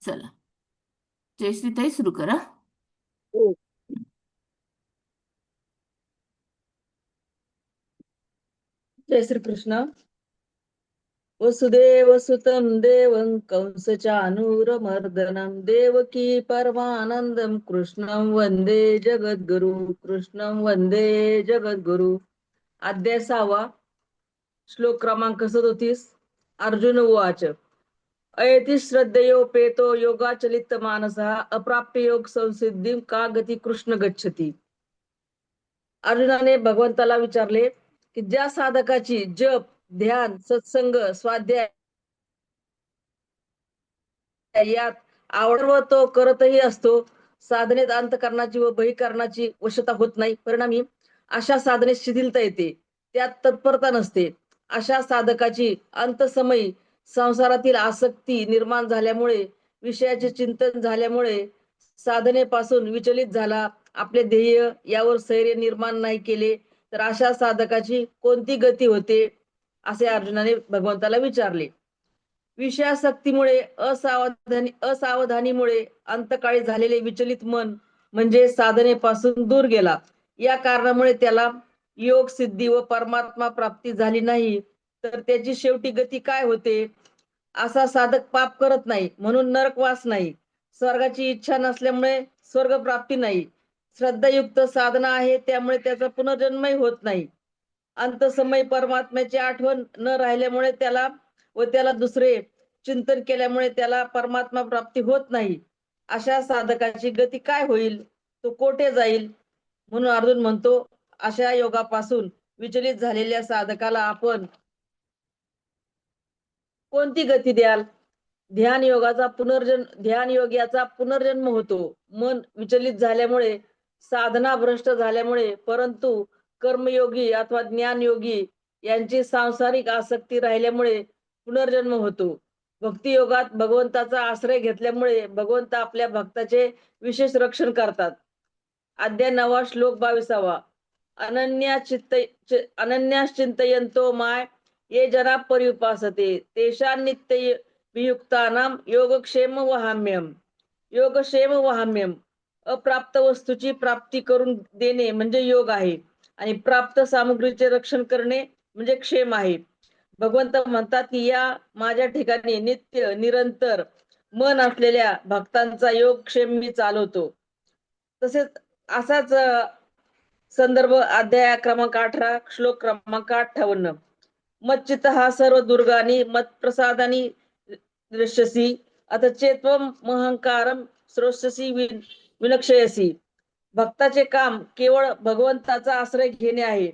चला, जयश्रीताई सुरू करा. हो. जय श्री कृष्ण. वसुदेव सुतं देवं कंस चानूरमर्दनं देवकी परमानंदं कृष्णं वंदे जगद्गुरु. कृष्णं वंदे जगद्गुरु. अध्याय 6. श्लोक क्रमांक 37. अर्जुन उवाच. अयति श्रद्धयोपेतो योगाचलित मानसः अप्राप्य योग संसिद्धिं का गती कृष्ण गच्छति. अर्जुनाने भगवंताला विचारले की ज्या साधकाची जप, ध्यान, सत्संग, स्वाध्याय यात आवड व तो करतही असतो, साधनेत अंतःकरणाची व बहिःकरणाची वशता होत नाही, परिणामी अशा साधनेत शिथिलता येते, त्यात तत्परता नसते. अशा साधकाची अंतसमयी संसारातील आसक्ती निर्माण झाल्यामुळे, विषयाचे चिंतन झाल्यामुळे साधनेपासून विचलित झाला, आपले ध्येय यावर स्थैर्य निर्माण नाही केले तर अशा साधकाची कोणती गती होते, असे अर्जुनाने भगवंताला विचारले. विषयासक्तीमुळे असावधानीमुळे अंतकाळी झालेले विचलित मन म्हणजे साधनेपासून दूर गेला. या कारणामुळे त्याला योग सिद्धी व परमात्मा प्राप्ती झाली नाही, तर त्याची शेवटी गती काय होते. असा साधक पाप करत नाही म्हणून नरकवास नाही, स्वर्गाची इच्छा नसल्यामुळे स्वर्ग प्राप्ती नाही, श्रद्धायुक्त साधना आहे त्यामुळे त्याचा पुनर्जन्मही होत नाही, अंतसमयी परमात्म्याची आठवण न राहिल्यामुळे त्याला दुसरे चिंतन केल्यामुळे त्याला परमात्मा प्राप्ती होत नाही. अशा साधकाची गती काय होईल, तो कोठे जाईल. म्हणून अर्जुन म्हणतो, अशा योगापासून विचलित झालेल्या साधकाला आपण कोणती गती द्याल. ध्यान योग्याचा पुनर्जन्म होतो. मन विचलित झाल्यामुळे, साधना भ्रष्ट झाल्यामुळे, परंतु कर्मयोगी अथवा ज्ञानयोगी यांची सांसारिक आसक्ती राहिल्यामुळे पुनर्जन्म होतो. भक्तियोगात भगवंताचा आश्रय घेतल्यामुळे भगवंत आपल्या भक्ताचे विशेष रक्षण करतात. अध्याय 9 श्लोक 22. अनन्यास चिंतयन्तो माय ये जना परिउपासते तेषां नित्य वियुक्तानां योगक्षेम वहाम्यम. अप्राप्त वस्तूची प्राप्ती करून देणे म्हणजे योग आहे, आणि प्राप्त सामग्रीचे रक्षण करणे म्हणजे क्षेम आहे. भगवंत म्हणतात की या माझ्या ठिकाणी नित्य निरंतर मन असलेल्या भक्तांचा योगक्षेम मी चालवतो. तसेच असाच संदर्भ अध्याय क्रमांक 18 श्लोक क्रमांक 58. मच्चित हा सर्व दुर्गानी मत प्रसादानी दृश्यसी अथ चेत्वम महंकारम श्रोष्यसी विनक्षयसी. भक्ताचे काम केवळ भगवंताचा आश्रय घेणे आहे,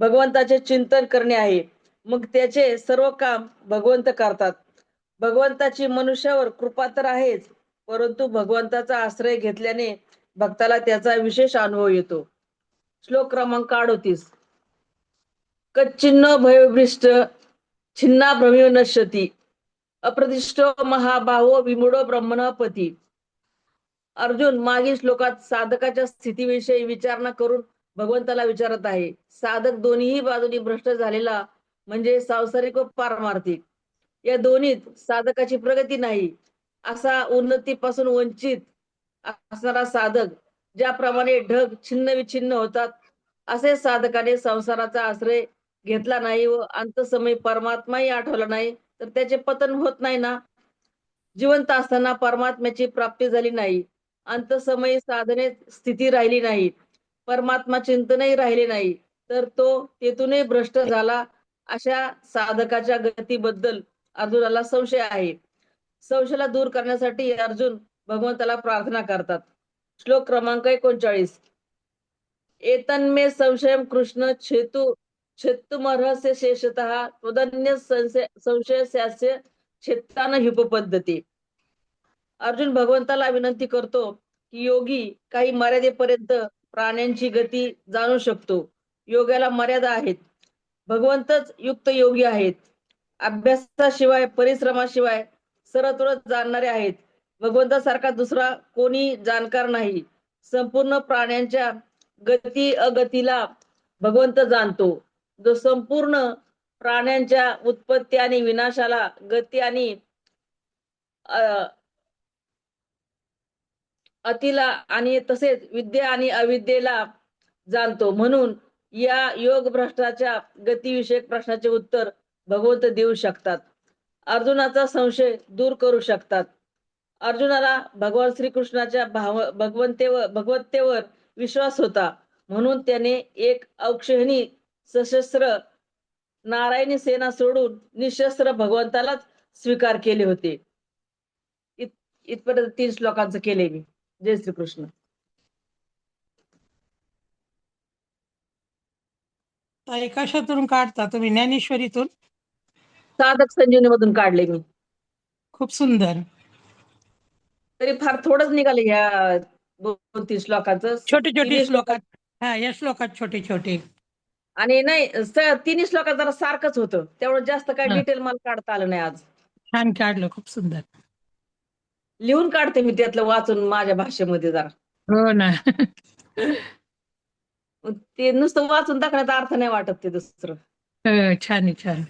भगवंताचे चिंतन करणे आहे, मग त्याचे सर्व काम भगवंत करतात. भगवंताची मनुष्यावर कृपा तर आहेच, परंतु भगवंताचा आश्रय घेतल्याने भक्ताला त्याचा विशेष अनुभव येतो. श्लोक क्रमांक 38. कच्चिन्न भयभ्रिष्ट छिन्ना भ्रमिव नश्यती अप्रतिष्ठो महाभावो विमुडो ब्रह्मणपती. अर्जुन मागील श्लोकात साधकाच्या स्थितीविषयी विचारणा करून भगवंताला विचारत आहे. साधक दोन्ही बाजूनी भ्रष्ट झालेला म्हणजे सांसारिक व पारमार्थिक, या दोन्हीत साधकाची प्रगती नाही. असा उन्नतीपासून वंचित असणारा साधक ज्याप्रमाणे ढग छिन्न विछिन्न होतात, असे साधकाने संसाराचा आश्रय घेतला नाही व अंतसमयी परमात्माही आठवला नाही तर त्याचे पतन होत नाही ना. जिवंत असताना परमात्म्याची प्राप्ती झाली नाही, अंतसमयी साधनेत स्थिती राहिली नाही, परमात्मा चिंतनही राहिले नाही, तर तो तेथूनही भ्रष्ट झाला. अशा साधकाच्या गतीबद्दल अर्जुनाला संशय आहे. संशयाला दूर करण्यासाठी अर्जुन भगवंताला प्रार्थना करतात. श्लोक क्रमांक 39. एतन्मे संशयम कृष्ण छेत्तुमर्हस्य शेषतः त्वदन्य संशयस्यास्य छेत्तान हिपपद्धती. अर्जुन भगवंताला विनंती करतो की योगी काही मर्यादेपर्यंत प्राण्यांची गती जाणू शकतो. योगाला मर्यादा आहेत, भगवंतच युक्त योगी आहेत, अभ्यासाशिवाय परिश्रमाशिवाय सरत्वच जाणणारे आहेत. भगवंतासारखा दुसरा कोणी जाणकार नाही. संपूर्ण प्राण्यांच्या गती अगतीला भगवंत जाणतो. जो संपूर्ण प्राण्यांच्या उत्पत्ती आणि विनाशाला, गती आणि अतिला आणि तसेच विद्या आणि अविद्येला जाणतो. म्हणून या योग भ्रष्टाच्या गतीविषयक प्रश्नाचे उत्तर भगवंत देऊ शकतात. अर्जुनाचा संशय दूर करू शकतात. अर्जुनाला भगवान श्रीकृष्णाच्या भगवत्तेवर विश्वास होता. म्हणून त्याने एक औक्षहिणी सशस्त्र नारायणी सेना सोडून निशस्त्र भगवंतालाच स्वीकार केले होते. इथपर्यंत 3 श्लोकांचं केले मी. जय श्रीकृष्ण. ताई कशातून काढता तुम्ही? ज्ञानेश्वरीतून? साधक संजीवनी मधून काढले मी. खूप सुंदर. तरी फार थोडंच निघाले ह्या 2-3 श्लोकांचं. छोटे छोटे तिन्ही श्लोकात. हा, या श्लोकात छोटे छोटे. आणि नाही, तिन्ही श्लोकात जरा सारखंच होतं. तेवढं जास्त काय डिटेल मला काढता आलं नाही आज. छान काढलं, खूप सुंदर. लिहून काढते मी त्यातलं वाचून माझ्या भाषेमध्ये जरा. हो ना. ते नुसतं वाचून दाखवण्याचा अर्थ नाही वाटत ते दुसरं. छान आहे, छान.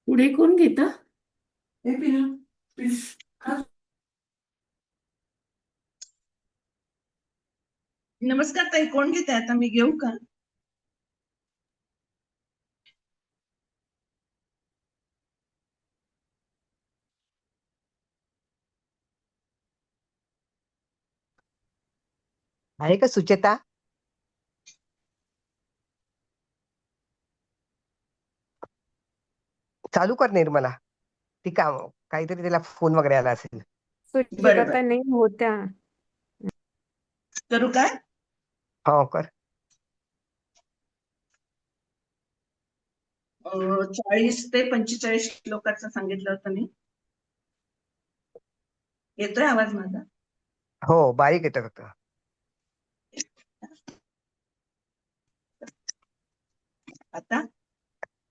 पुढे कोण घेता? नमस्कार ताई, कोण घेते आता? मी घेऊ का? आहे का सुचेता? चालू कर निर्मला. ती काहीतरी तिला फोन वगैरे आला असेल. बरोबर. नाही होत्या. करू काय? हो कर. 40 ते 45 श्लोकाचं सांगितलं होतं मी. येतोय आवाज माझा? हो, बारीक येतं फक्त. आता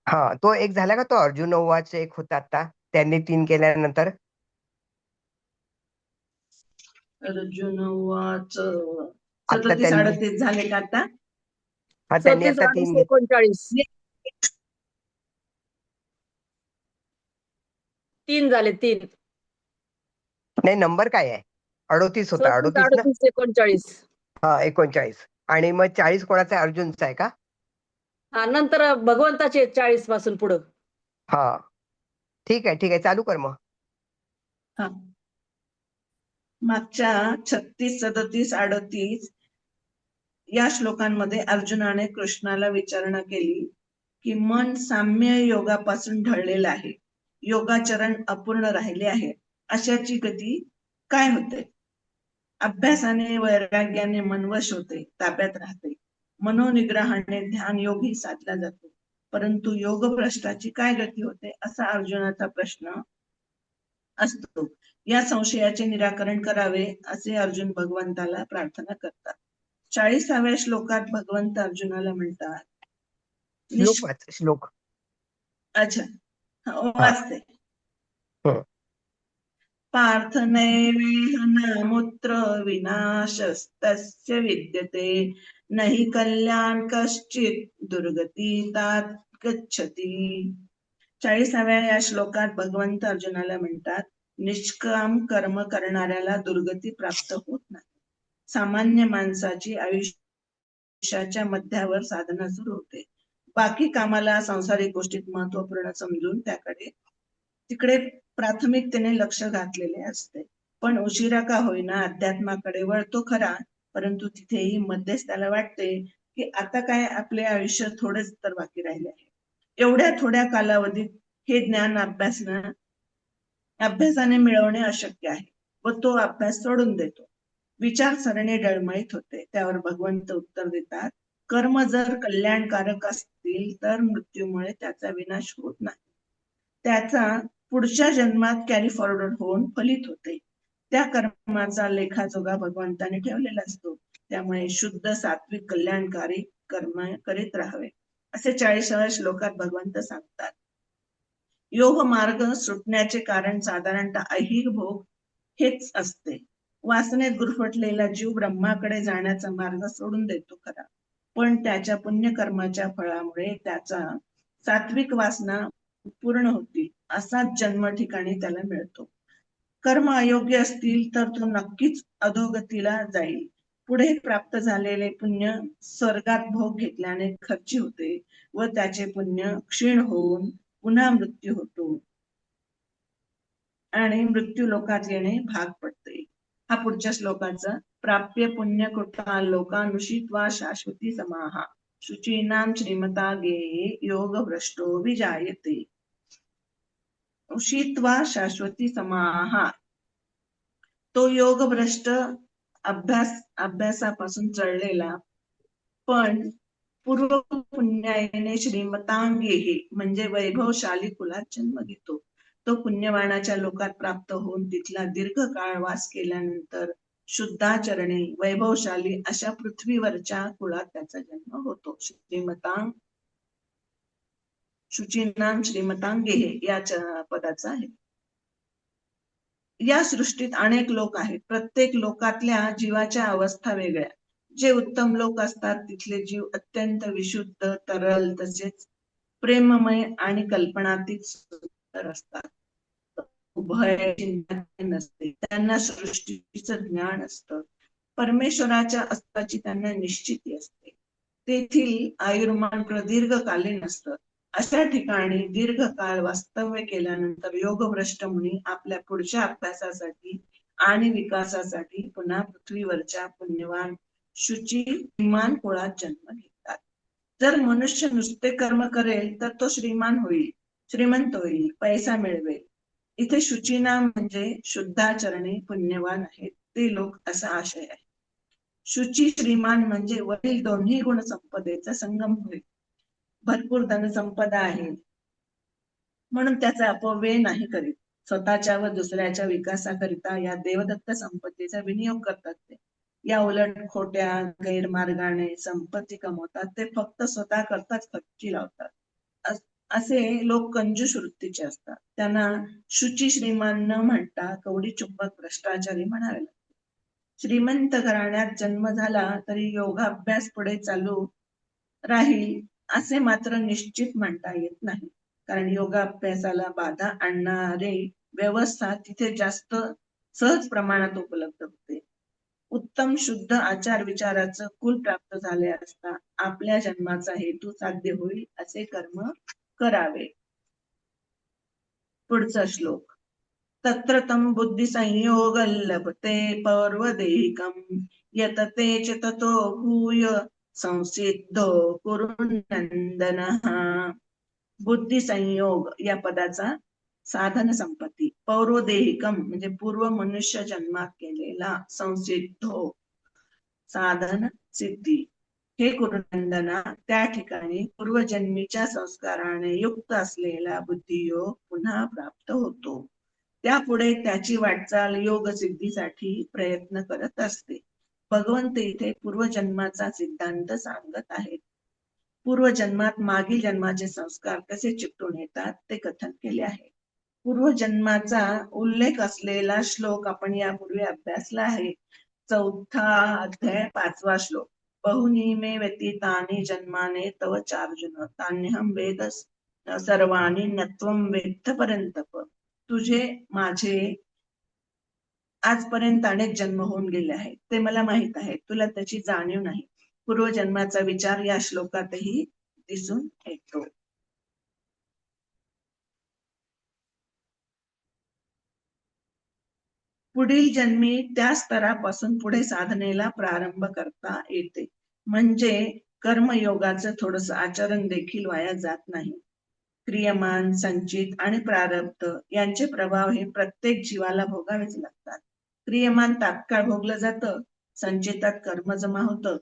हा, तो एक झाला का? तो अर्जुन उवाच एक होता आता, त्यांनी 3 केल्यानंतर. अर्जुन वाच आता 37 त्यांनी 38 झाले का आता? हा, त्यांनी आता 37, 3 घेतले. 39 3 झाले. 3 नाही, नंबर काय आहे? 38 होता. 38 ना? 38, 39. हा, 39. आणि मग 40 कोणाचा आहे? अर्जुनचा आहे का? हा, नंतर भगवंताचे 40 पासून पुढं. हा, ठीक आहे, ठीक आहे. चालू कर मग. हा, मागच्या 36 37 38 या श्लोकांमध्ये अर्जुनाने कृष्णाला विचारणा केली की मन साम्य योगापासून ढळलेलं आहे, योगाचरण अपूर्ण राहिले आहे, अशाची गती काय होते? अभ्यासाने वैराग्याने मन वश होते, ताब्यात राहते. मनोनिग्रहाने ध्यान योगी साधला जातो, परंतु योगभ्रष्टाची काय गती होते, असा अर्जुनाचा प्रश्न असतो. या संशयाचे निराकरण करावे असे अर्जुन भगवंताला प्रार्थना करतात. 40व्या श्लोकात भगवंत अर्जुनाला म्हणतात. श्लोक वाच, श्लोक. अच्छा, वाचते. हं. पार्थ नैवेह नामुत्र विनाशस्तस्य विद्यते, नहि कल्याण कश्चित दुर्गती तात गच्छति. 40व्या या श्लोकात भगवंत अर्जुनाला म्हणतात, निष्काम कर्म करणाऱ्याला दुर्गती प्राप्त होत नाही. सामान्य माणसाची आयुष्याच्या मध्यावर साधना सुरू होते. बाकी कामाला सांसारिक गोष्टीत महत्वपूर्ण समजून तिकडे प्राथमिकतेने लक्ष घातलेले असते. पण उशिरा का होईना अध्यात्माकडे वळतो खरा, परंतु तिथेही मध्येच त्याला वाटते की आता काय आपले आयुष्य थोडेच तर बाकी राहिले आहे. एवढ्या थोड्या कालावधीत हे ज्ञान अभ्यासाने मिळवणे अशक्य आहे व तो अभ्यास सोडून देतो. विचारसरणी डळमळीत होते. त्यावर भगवंत उत्तर देतात, कर्म जर कल्याणकारक असतील तर मृत्यूमुळे त्याचा विनाश होत नाही, त्याचा पुढच्या जन्मात कॅरी फॉरवर्ड होऊन फलित होते. त्या कर्माचा लेखाजोगा भगवंताने ठेवलेला असतो. त्यामुळे शुद्ध सात्विक कल्याणकारी कर्म करीत राहावे, असे 40व्या श्लोकात भगवंत सांगतात. योग मार्ग सुटण्याचे कारण साधारणतः ऐहिक भोग हेच असते. वासनेत गुरफटलेला जीव ब्रह्माकडे जाण्याचा मार्ग सोडून देतो खरा, पण त्याच्या पुण्यकर्माच्या फळामुळे त्याचा सात्विक वासना पूर्ण होतील असाच जन्म ठिकाणी त्याला मिळतो. कर्म अयोग्य असतील तर तो नक्कीच अधोगतीला जाईल. पुढे प्राप्त झालेले पुण्य स्वर्गात भोग घेतल्याने खर्ची होते व त्याचे पुण्य क्षीण होऊन पुन्हा मृत्यू होतो आणि मृत्यू लोकात येणे भाग पडते. हा पुढच्या श्लोकाचा प्राप्य पुण्य कृता लोकानुषित्वा शाश्वती समाहा शुचीनाम श्रीमता गेये योग भ्रष्टो विजायते. उषित्वा शाश्वती समाहा, तो योग भ्रष्ट अभ्यासापासून चढलेला पण पूर्व पुण्याने श्रीमतांगेही म्हणजे वैभवशाली कुलात जन्म घेतो. तो पुण्यवानाच्या लोकात प्राप्त होऊन तिथला दीर्घकाळ वास केल्यानंतर शुद्धाचरणे वैभवशाली अशा पृथ्वीवरच्या कुळात त्याचा जन्म होतो. शुचीनाम श्रीमतांगे या पदाचा आहे. या सृष्टीत अनेक लोक आहेत. प्रत्येक लोकातल्या जीवाच्या अवस्था वेगळ्या. जे उत्तम लोक असतात तिथले जीव अत्यंत विशुद्ध, तरल तसेच प्रेममय आणि कल्पनातीत सुंदर असतात. भय चिंता नसते, त्यांना सृष्टीचं ज्ञान असतं. परमेश्वराच्या अस्तित्वाची त्यांना निश्चिती असते. तेथील आयुर्मान प्रदीर्घकालीन असतं. अशा ठिकाणी दीर्घकाळ वास्तव्य केल्यानंतर योगभ्रष्ट मुनी आपल्या पुढच्या अभ्यासासाठी आणि विकासासाठी पुन्हा पृथ्वीवरच्या पुण्यवान शुची श्रीमान कुळात जन्म घेतात. जर मनुष्य नुसते कर्म करेल तर तो श्रीमान होईल, श्रीमंत होईल, पैसा मिळवेल. इथे शुचीनाम म्हणजे शुद्धाचरणे पुण्यवान आहेत ते लोक असा आशय आहे. शुची श्रीमान म्हणजे वरील दोन्ही गुण संपदेचा संगम होईल. भरपूर धनसंपदा आहे म्हणून त्याचा अपव्यय नाही करीत. स्वतःच्या व दुसऱ्याच्या विकासाकरिता या देवदत्त संपत्तीचा विनियोग करतात ते. या उलट खोट्या गैरमार्गाने संपत्ती कमवतात ते फक्त स्वतः करताच खर्ची लावतात. असे लोक कंजूष वृत्तीचे असतात. त्यांना शुची श्रीमान न म्हणता कवडी चुंबक भ्रष्टाचारी म्हणावे लागते. श्रीमंत घराण्यात जन्म झाला तरी योगाभ्यास पुढे चालू राहील असे मात्र निश्चित म्हणता येत नाही, कारण योगाभ्यासाला बाधा आणणारे व्यवस्था तिथे जास्त सहज प्रमाणात उपलब्ध होते. उत्तम शुद्ध आचार विचाराचं कुल प्राप्त झाले असता आपल्या जन्माचा हेतू साध्य होईल असे कर्म करावे. पुढचा श्लोक. तत्र तम बुद्धी संयोग लभते पौर्वदेहिकम यतते च ततो भूय संसिद्धो कुरुनंदनः. बुद्धी संयोग या पदाचा साधन संपत्ती, पौर्वदेहिकम म्हणजे पूर्व मनुष्य जन्मात केलेला, संसिद्धो साधन सिद्धी. हे कुरुनंदना, त्या ठिकाणी पूर्वजन्मीच्या संस्काराने युक्त असलेला बुद्धियोग पुन्हा प्राप्त होतो. त्यापुढे त्याची वाटचाल योग सिद्धीसाठी प्रयत्न करत असते. भगवंत इथे पूर्वजन्माचा सिद्धांत सांगत आहेत. पूर्वजन्मात मागील जन्माचे संस्कार कसे चिकटून येतात ते कथन केले आहे. पूर्वजन्माचा उल्लेख असलेला श्लोक आपण यापूर्वी अभ्यासला आहे. 4था अध्याय 5वा श्लोक. बहुनी मे व्यतीतानि जन्माने तव चार्जुन तान्यहं वेद सर्वाणि नत्वं वेत्थ परंतप. तुझे माझे आजपर्यंत अनेक जन्म होऊन गेले आहेत ते मला माहित आहे, तुला त्याची जाणीव नाही. पूर्वजन्माचा विचार या श्लोकातही दिसून येतो. पुढील जन्मी त्या स्तरापासून पुढे साधनेला प्रारंभ करता येते. म्हणजे कर्मयोगाचं थोडस आचरण देखील वाया जात नाही. क्रियमान, संचित आणि प्रारब्ध यांचे प्रभाव हे प्रत्येक जीवाला भोगावेच लागतात. क्रियमान तात्काळ भोगलं जातं, संचितात कर्म जमा होतं,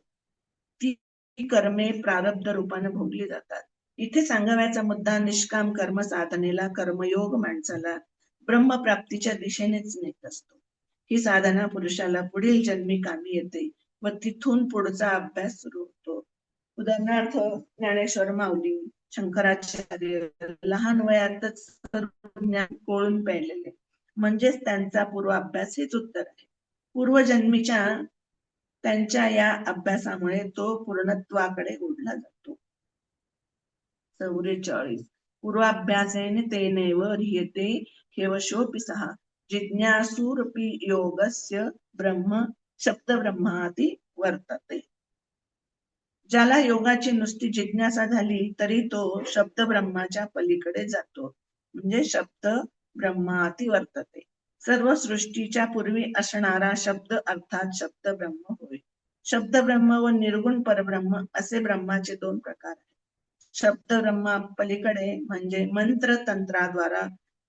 ती कर्मे प्रारब्ध रूपाने भोगली जातात. इथे सांगाव्याचा मुद्दा निष्काम कर्म साधनेला कर्मयोग माणसाला ब्रह्मप्राप्तीच्या दिशेनेच नेत असतो. ही साधना पुरुषाला पुढील जन्मी कामी येते व तिथून पुढचा अभ्यास सुरू होतो. उदाहरणार्थ ज्ञानेश्वर माऊली, शंकराचार्य लहान वयातच सर्व ज्ञान कोळून पेळलेले, म्हणजेच त्यांचा पूर्वाभ्यास हेच उत्तर आहे. पूर्वजन्मीच्या त्यांच्या या अभ्यासामुळे तो पूर्णत्वाकडे ओढला जातो. 44 पूर्वाभ्यासेन तेनैव ह्रियते ह्यवशोऽपि सः जिज्ञासुरपि योगस्य ब्रह्म शब्दब्रह्माति वर्तते. ज्याला योगाची नुसती जिज्ञासा झाली तरी तो शब्द ब्रह्माच्या पलीकडे जातो, म्हणजे शब्द ब्रह्माती वर्तते. सर्व सृष्टीच्या पूर्वी असणारा शब्द अर्थात शब्द ब्रह्म होय. शब्द ब्रह्म व निर्गुण परब्रह्म असे ब्रह्माचे दोन प्रकार आहेत. शब्द ब्रह्मा पलीकडे म्हणजे मंत्र तंत्राद्वारा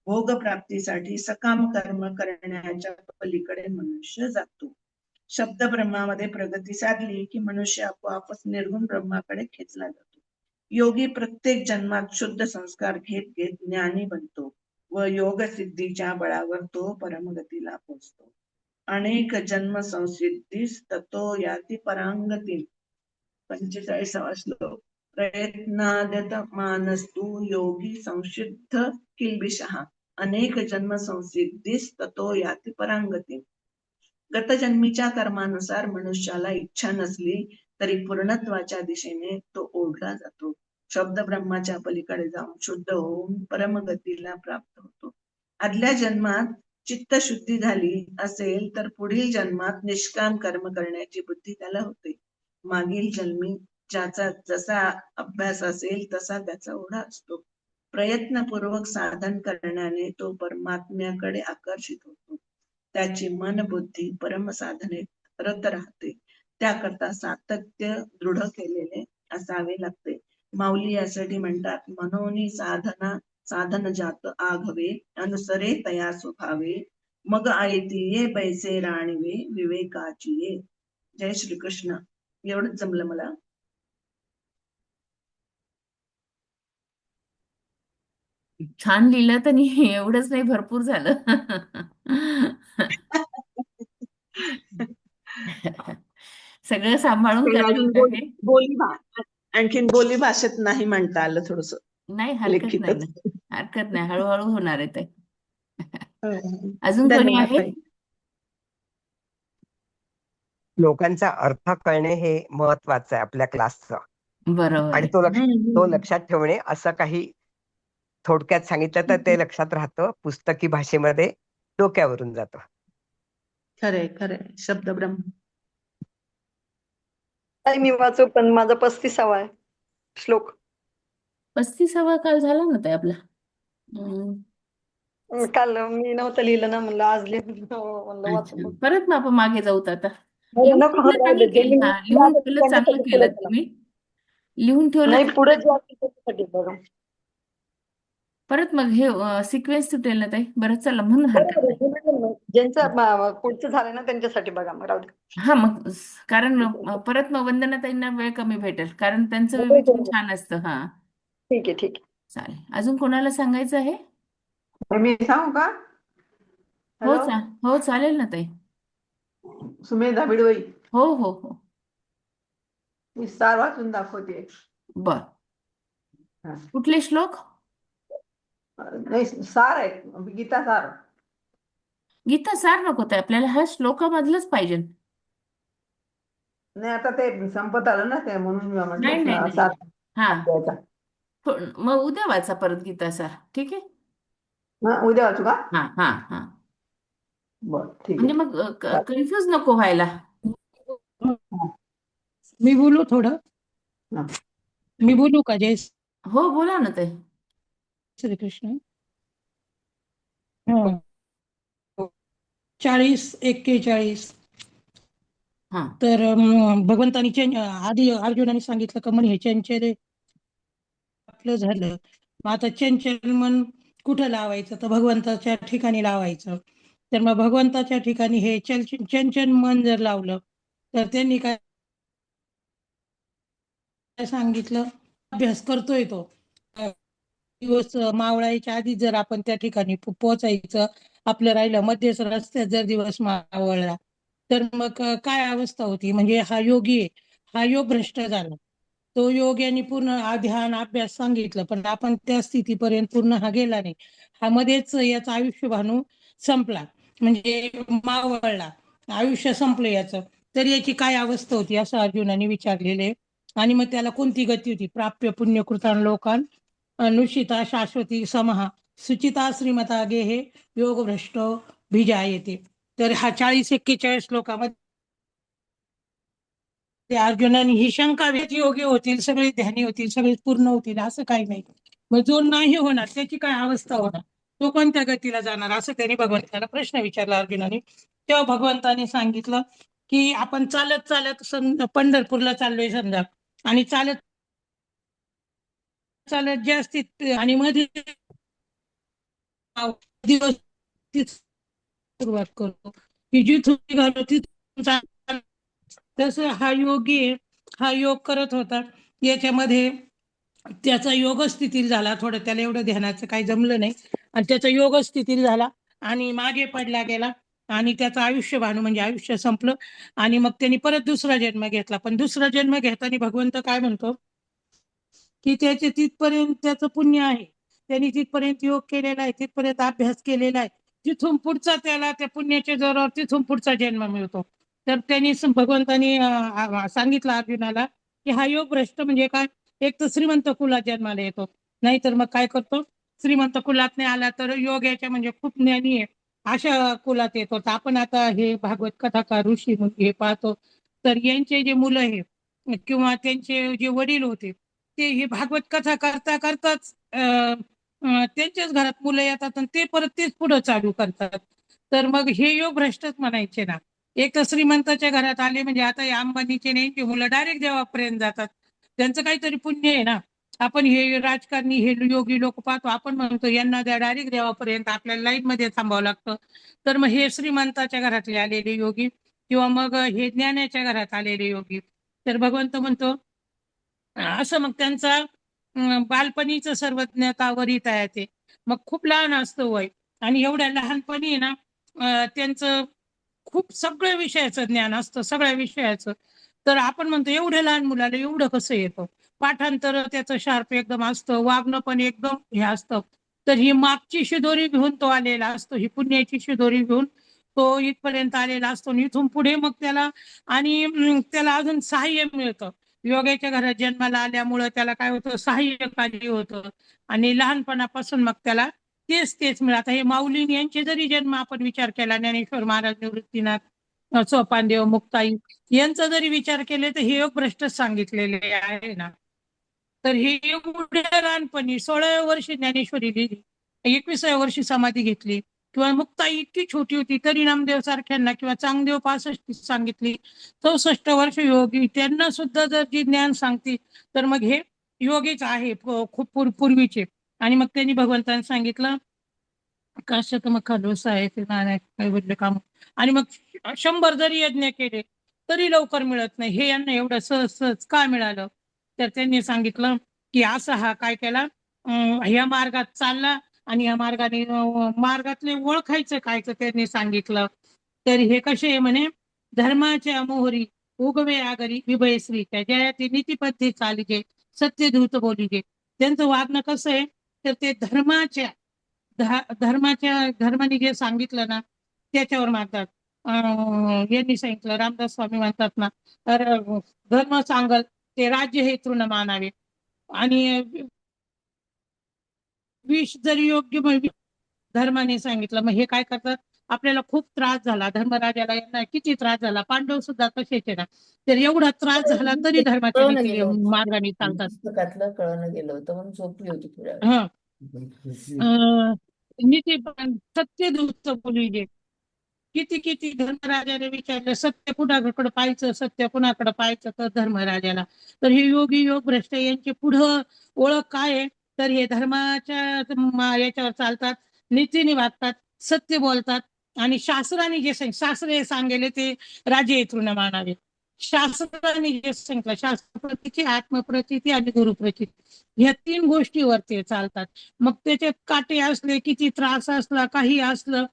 भोग प्राप्तीसाठी सकाम कर्म करण्याच्या पलीकडे मनुष्य जातो. शब्द ब्रह्मामध्ये प्रगती साधली की मनुष्य आपोआपच निर्गुण ब्रह्माकडे खेचला जातो. योगी प्रत्येक जन्मात शुद्ध संस्कार घेत घेत ज्ञानी बनतो व योग सिद्धीच्या बळावर तो परमगतीला पोहोचतो. अनेक जन्म संसिद्धीस ततो याती परांगती. 45वा श्लोक. प्रयत्नादत मानस्तु योगी संसिद्ध किल्बिषः अनेक जन्म संसिद्धीस ततो याती परांगती. गतजन्मीच्या कर्मानुसार मनुष्याला इच्छा नसली तरी पूर्णत्वाच्या दिशेने तो ओढला जातो. शब्द ब्रह्माच्या पलीकडे जाऊन शुद्ध होऊन परमगतीला प्राप्त होतो. आदल्या जन्मात चित्तशुद्धी झाली असेल तर पुढील जन्मात निष्काम कर्म करण्याची बुद्धी त्याला होते. मागील जन्मी ज्याचा जसा अभ्यास असेल तसा त्याचा ओढा असतो. प्रयत्नपूर्वक साधन करण्याने तो परमात्म्याकडे आकर्षित होतो. त्याची मन बुद्धी परम साधनेत रत राहते. त्याकरता सातत्य दृढ केलेले असावे लागते. माऊली यासाठी म्हणतात, मनोनी साधन जात आघवे अनुसरे तया स्वभावे मग आयती ये बैसे राणीवे विवेकाची ये. जय श्रीकृष्ण. एवढंच जमलं मला. छान लिहिलं तर नाही, एवढंच नाही, भरपूर झालं. सगळं सांभाळून पण करावं अजून लागेल. आणखीन बोली भाषेत नाही म्हणता आलं थोडस. नाही, हरकत नाही ना, लिखितच. हरकत नाही, हळूहळू होणार आहे ते. अजून कोणी धन्यवाद आहे? ताई. लोकांचा अर्थ कळणे हे महत्वाचं आहे आपल्या क्लासचं. बरोबर आणि आहे. तो लक्षात ठेवणे असं काही थोडक्यात सांगितलं तर ते लक्षात राहतं. पुस्तकी भाषेमध्ये डोक्यावरून जातं. खरे खरे. शब्द ब्रह्म. ताई मी वाचू, पण माझा 35वा आहे श्लोक. 35वा काल झाला ना ते आपला. काल मी नव्हतं लिहिलं ना, म्हणलं आज म्हणलं वाचू. अच्छा, परत मग आपण मागे जाऊत आता. नाही, लिहून नको, ठेवलं राहू चांगलं दे. जे केलं. मी हा, लिहून ठेवलं चांगलं त्यांच्यासाठी केलं पुढे चला. तुम्ही. लिहून ठेवलं नाही, पुढे चांगलं. जे आहे त्याच्यासाठी बघा. परत मग हे सिक्वेन्स तुटेल ना ताई. बरं चला, म्हणून हरकत नाही. ज्यांचं पुढचं झालं ना त्यांच्यासाठी बघा, मग राहू दे. हा, मग कारण परत मग वंदनाताईंना वेळ कमी भेटेल, कारण त्यांचं हो, विवेचन हो. छान असतं. हा, ठीक आहे, ठीक चालेल. अजून कोणाला सांगायचं आहे? मी सांगू का? हो हॅलो, हो, चालेल ना ताई. सुमेधा बिडवई. हो हो हो, मी सार वाचून दाखवते. बर. हा. कुठले श्लोक? नाही, सार आहे, गीता सार. गीता सार नको ताई, आपल्याला हा श्लोकामधलंच पाहिजे. नाही, आता ते संपत आलं ना ते, म्हणून मी नाही म्हटलं नाही नाही. सार हा, द्यायचा. मग उद्या वाचा परत गीता सार. ठीक आहे. हा, उद्या वाचू का? हा हा हा, बर, ठीक म्हणजे आहे. मग कन्फ्यूज नको व्हायला. मी बोलू थोडं? हा. मी बोलू का? जय हो, बोला ना ताई. श्रीकृष्ण. 40:41. हा, तर भगवंतानी आधी अर्जुनाने सांगितलं का म्हणे हे चंचल आपलं झालं, मग आता चंचल मन कुठं लावायचं? तर भगवंताच्या ठिकाणी लावायचं. तर मग भगवंताच्या ठिकाणी हे चंचल मन जर लावलं तर त्यांनी काय सांगितलं? अभ्यास करतोय तो दिवस मावळायच्या आधी जर आपण त्या ठिकाणी पोहोचायचं, आपलं राहिलं मध्यच रस्त्यात जर दिवस मावळला तर मग काय अवस्था होती? म्हणजे हा योगी आहे, हा योग भ्रष्ट झाला. तो योग यांनी पूर्ण ध्यान अभ्यास सांगितलं, पण आपण त्या स्थितीपर्यंत पूर्ण हा गेला नाही. हा मध्येच याचा आयुष्य भानू संपला, म्हणजे मावळला. आयुष्य संपलं याचं, तर याची काय अवस्था होती असं अर्जुनाने विचारलेले. आणि मग त्याला कोणती गती होती? प्राप्य पुण्यकृतान लोकान अनुषिता शाश्वती समहा सुचिता श्रीमता गेहे योग भ्रष्ट भिजायते. तर हा 40-41 श्लोकामध्ये अर्जुनाने ही शंका व्यक्ती योगी होतील, सगळे ध्यानी होतील, सगळे पूर्ण होतील असं काही नाही. मग जो नाही होणार त्याची काय अवस्था होणार, तो कोणत्या गतीला जाणार, असं त्यांनी भगवंताला प्रश्न विचारला अर्जुनाने. तेव्हा भगवंताने सांगितलं की आपण चालत चालत पंढरपूरला चाललोय समजा, आणि चालत चालत जास्तीत आणि मध्ये दिवस सुरुवात करतो की जिथून निघालो तिथून. तसं हा योगी आहे, हा योग करत होता. याच्यामध्ये त्याचा योग स्थितीला झाला, थोडं त्याला एवढं ध्यानाचं काही जमलं नाही, आणि त्याचा योग स्थितीला झाला आणि मागे पडला गेला, आणि त्याचं आयुष्य भानू म्हणजे आयुष्य संपलं. आणि मग त्यांनी परत दुसरा जन्म घेतला. पण दुसरा जन्म घेताना भगवंत काय म्हणतो की त्याचे तिथपर्यंत त्याचं पुण्य आहे, त्यांनी तिथपर्यंत योग केलेला आहे, तिथपर्यंत अभ्यास केलेला आहे, तिथून पुढचा त्याला त्या पुण्याच्या जोरावर तिथून पुढचा जन्म मिळतो. तर त्यांनी भगवंतानी सांगितलं अर्जुनाला की हा योग भ्रष्ट म्हणजे काय, एक तर श्रीमंत कुलात जन्माला येतो, नाहीतर मग काय करतो, श्रीमंत कुलात नाही आला तर योग्याच्या म्हणजे खूप ज्ञानी आहे अशा कुलात येतो. तर आपण आता हे भागवत कथाकार ऋषी हे पाहतो, तर यांचे जे मुलं आहे किंवा त्यांचे जे वडील होते ते ही भागवत कथा करता करताच त्यांच्याच घरात मुलं येतात आणि ते परत तेच पुढे चालू करतात. तर मग हे योग भ्रष्टच म्हणायचे ना. एक तर श्रीमंताच्या घरात आले म्हणजे आता या अंबानीचे नाही मुलं डायरेक्ट देवापर्यंत जातात, त्यांचं काहीतरी पुण्य आहे ना. आपण हे राजकारणी हे योगी लोक पाहतो, आपण म्हणतो यांना डायरेक्ट देवापर्यंत आपल्याला लाईन मध्ये थांबावं लागतं. तर मग हे श्रीमंताच्या घरातले आलेले योगी किंवा मग हे ज्ञानाच्या घरात आलेले योगी. तर भगवंत म्हणतो असं मग त्यांचा बालपणीचं सर्वज्ञता वरित आहे ते, मग खूप लहान असतं वय, आणि एवढ्या लहानपणी ना त्यांचं खूप सगळ्या विषयाचं ज्ञान असतं, सगळ्या विषयाचं. तर आपण म्हणतो एवढ्या लहान मुलाला एवढं कसं येतं, पाठांतर त्याचं शार्प एकदम असतं, वागणं पण एकदम हे असतं. तर ही मागची शिदोरी घेऊन तो आलेला असतो, ही पुण्याची शिदोरी घेऊन तो इथपर्यंत आलेला असतो. आणि इथून पुढे मग त्याला आणि त्याला अजून सहाय्य मिळतं. योगाच्या घरात जन्माला आल्यामुळं त्याला काय होतं, सहाय्यकारी होतं, आणि लहानपणापासून मग त्याला तेच मिळत. हे माऊलीन यांचे जरी जन्म आपण विचार केला, ज्ञानेश्वर महाराज, निवृत्तीनाथ, सोपानदेव, मुक्ताई यांचा जरी विचार केले तर हे योग भ्रष्ट सांगितलेले आहे ना. तर हे एवढ्या लहानपणी 16व्या वर्षी ज्ञानेश्वरी लिहिली, 21व्या वर्षी समाधी घेतली, किंवा मुक्ताई इतकी छोटी होती तरी नामदेव सारख्यांना किंवा चांगदेव 65 सांगितली, 64 वर्ष योगी त्यांना सुद्धा जर जी ज्ञान सांगते तर मग हे योगीच आहे खूप पूर्वीचे. आणि मग त्यांनी भगवंतांनी सांगितलं काश्यत मग खडूस आहे ते कैवल्य काम, आणि मग 100 जरी यज्ञ केले तरी लवकर मिळत नाही, हे यांना एवढं सहज सहज का मिळालं. तर त्यांनी सांगितलं की असं हा काय केला, ह्या मार्गात चालला आणि या मार्गाने मार्गातले ओळखायचं कायचं त्यांनी सांगितलं. तर हे कसे आहे म्हणे, धर्माच्या मोहरी उगवे आगरी विभयश्री त्याच्या ते नीतिपद्धती चालिजे सत्य धूत बोलिजे. त्यांचं वागणं कसं आहे, तर ते धर्माने जे सांगितलं ना त्याच्यावर मानतात. यांनी सांगितलं, रामदास स्वामी म्हणतात ना, तर धर्म सांगल ते राज्य हे तृण मानावे, आणि विष जरी योग्य धर्माने सांगितलं. मग हे काय करतात, आपल्याला खूप त्रास झाला, धर्मराजाला यांना किती त्रास झाला, पांडव सुद्धा तसेच आहे ना. तर एवढा त्रास झाला तरी धर्माच्या मार्गाने चालतात. पुस्तकातलं कळणं गेलं होतं म्हणून झोपली होती थोड्या वेळ. हा नीती सत्य दूत बोली जे किती किती धर्मराजाने विचारलं, सत्य कुणाकडे पाहायचं, सत्य कुणाकडे पाहायचं, तर धर्मराजाला. तर हे योगी योग भ्रष्ट यांचे पुढं ओळख काय आहे, तर हे धर्माच्या याच्यावर चालतात, नीतीने वागतात, सत्य बोलतात, आणि शास्त्राने जे शास्त्र सांगेले ते राजे येथून मानावे. शास्त्राने जे सांगितलं, शास्त्रप्रचिती, आत्मप्रचिती आणि गुरुप्रचिती, ह्या 3 गोष्टीवर ते चालतात. मग त्याच्यात काटे असले, किती त्रास असला, काही असलं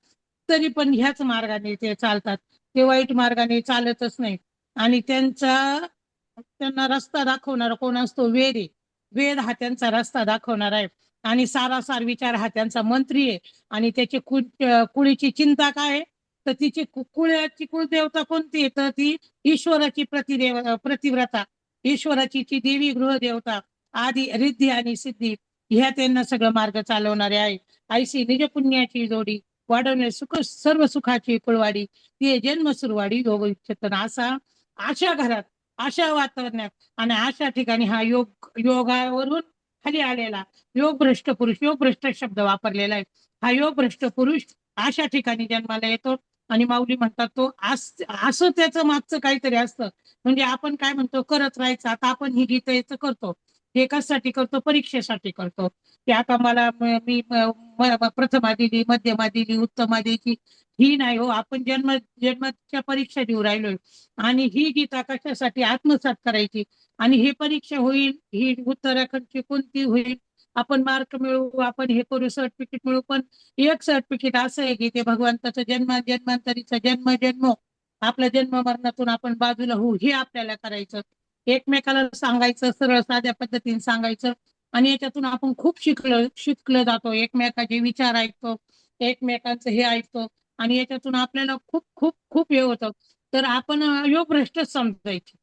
तरी पण ह्याच मार्गाने ते चालतात, ते वाईट मार्गाने चालतच नाही. आणि त्यांना रस्ता दाखवणारा कोण असतो, वेद आहे. वेद हा त्यांचा रस्ता दाखवणार आहे, आणि सारासार विचार हा त्यांचा मंत्री आहे. आणि त्याची कुळीची चिंता काय आहे, तर तिची कुळाची कुलदेवता कोणती आहे? तर ती ईश्वराची प्रतिव्रता, ईश्वराची ची देवी गृहदेवता आदी रिद्धी आणि सिद्धी ह्या त्यांना सगळं मार्ग चालवणारे आहे. ऐशी निज पुण्याची जोडी वाढवणे सुख सर्व सुखाची कुळवाडी ती जन्म सुरवाडी योग चेतन असा अशा घरात, अशा वातावरणात आणि अशा ठिकाणी हा योगावरून खाली आलेला योग भ्रष्ट पुरुष, योग भ्रष्ट शब्द वापरलेला आहे. हा योग भ्रष्ट पुरुष अशा ठिकाणी जन्माला येतो आणि माऊली म्हणतात तो असं त्याचं मागचं काहीतरी असतं. म्हणजे आपण काय म्हणतो करत राहायचं. आता आपण ही गीतेचं करतो, हे कशासाठी करतो? परीक्षेसाठी करतो. की आता मला मी प्रथमा दिली, मध्यमा दिली, उत्तमा द्यायची ही नाही हो. आपण जन्माच्या परीक्षा देऊ राहिलोय आणि ही गीता कशासाठी? आत्मसात करायची. आणि ही परीक्षा होईल, ही उत्तराखंडची कोणती होईल, आपण मार्क मिळवू, आपण हे करू, सर्टिफिकेट मिळवू. पण एक सर्टिफिकेट असं आहे की ते भगवंताचं जन्मांतरीचा जन्म आपल्या जन्म मरणातून आपण बाजूला होऊ हे आपल्याला करायचं. एकमेकाला सांगायचं, सरळ साध्या पद्धतीने सांगायचं आणि याच्यातून आपण खूप शिकलं जातो. एकमेकाचे विचार ऐकतो, एकमेकांचं हे ऐकतो आणि याच्यातून आपल्याला खूप खूप खूप हे होतं. तर आपण योग भ्रष्टच समजायचे.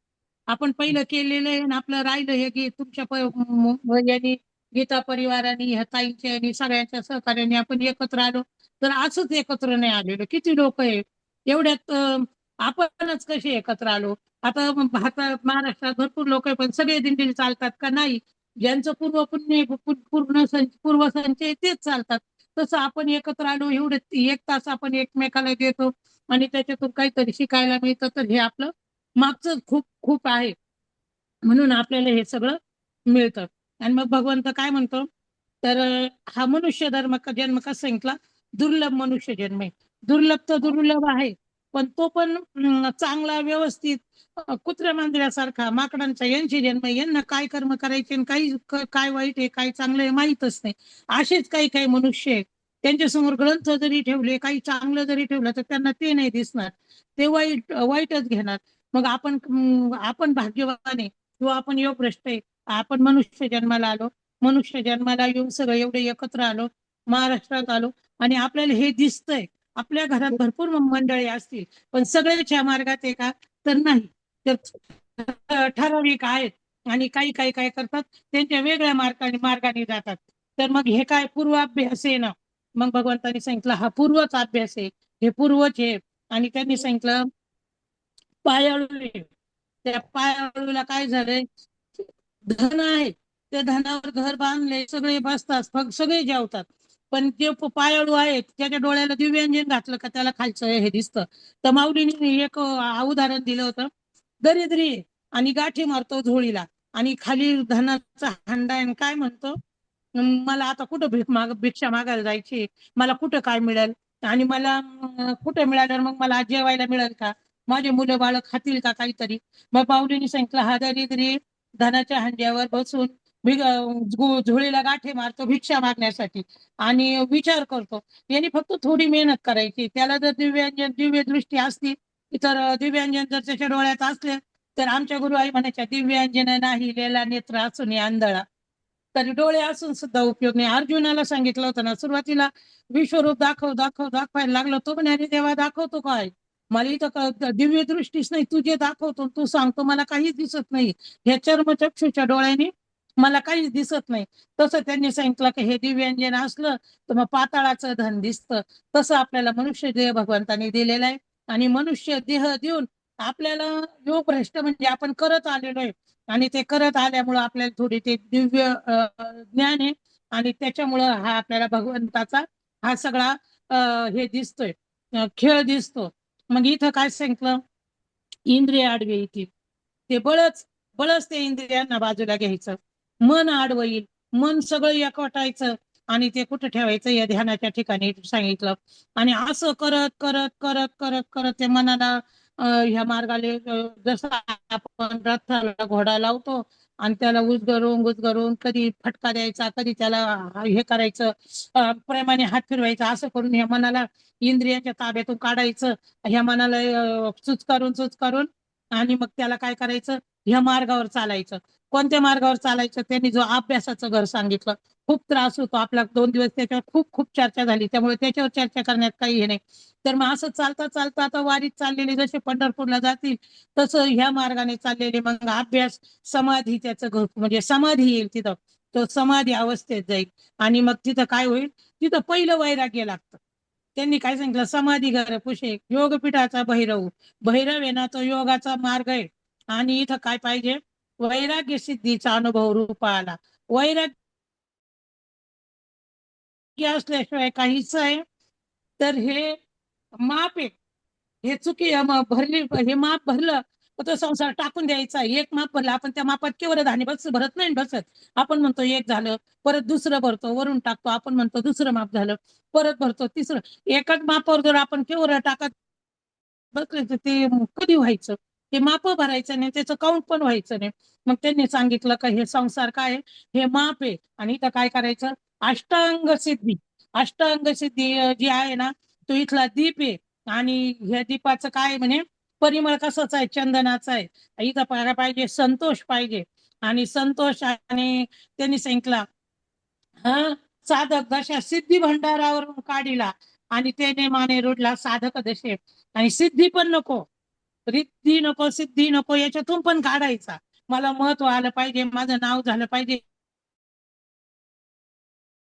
आपण पहिलं केलेलं आहे आणि आपलं राहिलं हे की तुमच्या यांनी गीता परिवाराने ह्या ताईंच्या आणि सगळ्यांच्या सहकार्याने आपण एकत्र आलो. तर असंच एकत्र नाही आलेलो. किती लोक आहे एवढ्यात आपणच कसे एकत्र आलो? आता महाराष्ट्रात भरपूर लोक आहे, पण सगळे दिंडी चालतात का? नाही. ज्यांचं पूर्वसंचय तेच चालतात. तसं आपण एकत्र आलो, एवढे 1 तास आपण एकमेकाला देतो आणि त्याच्यातून काहीतरी शिकायला मिळतं. तर हे आपलं मागचं खूप खूप आहे, म्हणून आपल्याला हे सगळं मिळतं. आणि मग भगवंत काय म्हणतो? तर हा मनुष्य जन्म कसा सांगितला? दुर्लभ मनुष्य जन्म आहे. दुर्लभ तर दुर्लभ आहे, पण तो पण चांगला व्यवस्थित कुत्र्या मांजऱ्यासारखा माकडांचा यांची जन्म. यांना काय कर्म करायचे आणि काय वाईट आहे, काय चांगलं आहे माहीतच नाही. असेच काही काही मनुष्य आहेत, त्यांच्या समोर ग्रंथ जरी ठेवले, काही चांगलं जरी ठेवलं तर त्यांना ते नाही दिसणार, ते वाईटच घेणार. मग आपण भाग्यवान आहे किंवा आपण योगभ्रष्ट आहे. आपण मनुष्य जन्माला आलो, मनुष्य जन्माला येऊन सगळं एवढे एकत्र आलो, महाराष्ट्रात आलो आणि आपल्याला हे दिसतंय. आपल्या घरात भरपूर मंडळी असतील, पण सगळ्याच्या मार्गात आहे का? तर नाही. तर ठराविक आहेत आणि काही काही काय करतात, त्यांच्या वेगळ्या मार्गाने जातात. तर मग हे काय पूर्वाभ्यास आहे ना? मग भगवंतांनी सांगितलं हा पूर्वच अभ्यास आहे, हे पूर्वच आहे. आणि त्यांनी सांगितलं पायाळू, त्या पायाळूला काय झालंय? धन आहे, त्या धनावर घर बांधले, सगळे बसतात, सगळे जेवतात, पण जे पायाळू आहेत त्याच्या डोळ्याला दिव्यांजन घातलं का त्याला खालचं हे दिसतं. तर माऊलीने एक उदाहरण दिलं होतं. दरिद्री आणि गाठी मारतो झोळीला आणि खाली धनाचा हंडा आहे, काय म्हणतो? मला आता कुठं भिक्षा मागायला जायची, मला कुठं काय मिळेल आणि मला कुठं मिळाल्यावर मग मला जेवायला मिळेल का? माझे मुलं बाळ खातील का काहीतरी? मग माऊलीने सांगितलं हा दरिद्री धनाच्या हंड्यावर बसून झोळीला गाठी मारतो भिक्षा मागण्यासाठी आणि विचार करतो. यांनी फक्त थोडी मेहनत करायची. त्याला जर दिव्य दृष्टी असती, तर दिव्यांजन जर त्याच्या डोळ्यात असले, तर आमच्या गुरुआई म्हणायच्या दिव्यांजन नाही लेला नेत्र असून आंधळा. तर डोळे असून सुद्धा उपयोग नाही. अर्जुनाला सांगितलं होतं ना सुरुवातीला, विश्वरूप दाखवायला लागलं. तो म्हणे देवा दाखवतो काय? मला इथं दिव्य दृष्टीच नाही, तू जे दाखवतो तू सांगतो मला काहीच दिसत नाही, ह्या चर्मचक्षुच्या डोळ्याने मला काहीच दिसत नाही. तसं त्यांनी सांगितलं की हे दिव्यांजन असलं तर मग पाताळाचं धन दिसतं. तसं आपल्याला मनुष्य देह भगवंतांनी दिलेला आहे आणि मनुष्य देह देऊन आपल्याला योग भ्रष्ट म्हणजे आपण करत आलेलो आहे आणि ते करत आल्यामुळं आपल्याला थोडी ते दिव्य ज्ञान आहे आणि त्याच्यामुळं हा आपल्याला भगवंताचा हा सगळा हे दिसतोय, खेळ दिसतो. मग इथं काय सांगितलं? इंद्रिय आडवे येतील, ते बळच ते इंद्रियांना बाजूला घ्यायचं. मन आडवईल, मन सगळं एकवटायचं आणि ते कुठं ठेवायचं? या ध्यानाच्या ठिकाणी सांगितलं. आणि असं करत करत करत करत करत ते मनाला ह्या मार्गाले जसं आपण रथाला घोडा लावतो आणि त्याला उजगरून कधी फटका द्यायचा, कधी त्याला हे करायचं, प्रेमाने हात फिरवायचा, असं करून ह्या मनाला इंद्रियांच्या ताब्यातून काढायचं. ह्या मनाला चुचकारून आणि मग त्याला काय करायचं? ह्या मार्गावर चालायचं. कोणत्या मार्गावर चालायचं? त्यांनी जो अभ्यासाचं घर सांगितलं, खूप त्रास होतो आपला. 2 दिवस त्याच्यावर खूप खूप चर्चा झाली, त्यामुळे त्याच्यावर चर्चा करण्यात काही हे नाही. तर मग असं चालता चालता आता वारीत चाललेले जसे पंढरपूरला जातील तसं ह्या मार्गाने चाललेले मग अभ्यास समाधी त्याचं म्हणजे समाधी येईल तिथं, तो समाधी अवस्थेत जाईल. आणि मग तिथं काय होईल, तिथं पहिलं वैराग्य लागतं. त्यांनी काय सांगितलं, समाधी घर पुषे योगपीठाचा भैरव. भैरव आहे ना, तो योगाचा मार्ग आहे. आणि इथं काय पाहिजे, वैराग्य सिद्धीचा अनुभव रूपाला. वैराग्य असल्याशिवाय काहीच आहे. तर हे माप आहे, हे चुकी भरली, हे माप भरलं तर तो संसार टाकून द्यायचा. एक माप भरलं, आपण त्या मापात केवळ धान्य भरत नाही बसत. आपण म्हणतो एक झालं, परत दुसरं भरतो, वरून टाकतो, आपण म्हणतो दुसरं माप झालं, परत भरतो तिसरं. एकाच मापावर जर आपण केवळ टाकत बसले तर ते कधी व्हायचं, ते माप भरायचं नाही, त्याचं काउंट पण व्हायचं नाही. मग त्यांनी सांगितलं का हे संसार काय आहे, हे माप आहे. आणि इथं काय करायचं, अष्टांग सिद्धी. अष्टांग सिद्धी जी आहे ना, तो इथला दीप आहे. आणि ह्या दीपाचं काय म्हणे, परिमळ कसंच आहे, चंदनाचा आहे. इथं पाहिजे संतोष पाहिजे. आणि संतोष, आणि त्यांनी सांगितलं हा साधक दशा सिद्धी भंडारावरून काढिला. आणि त्याने माने रुडला साधक दशे. आणि सिद्धी पण नको, रिद्धी नको, सिद्धी नको, याच्यातून पण काढायचा. मला महत्व आलं पाहिजे, माझं नाव झालं पाहिजे,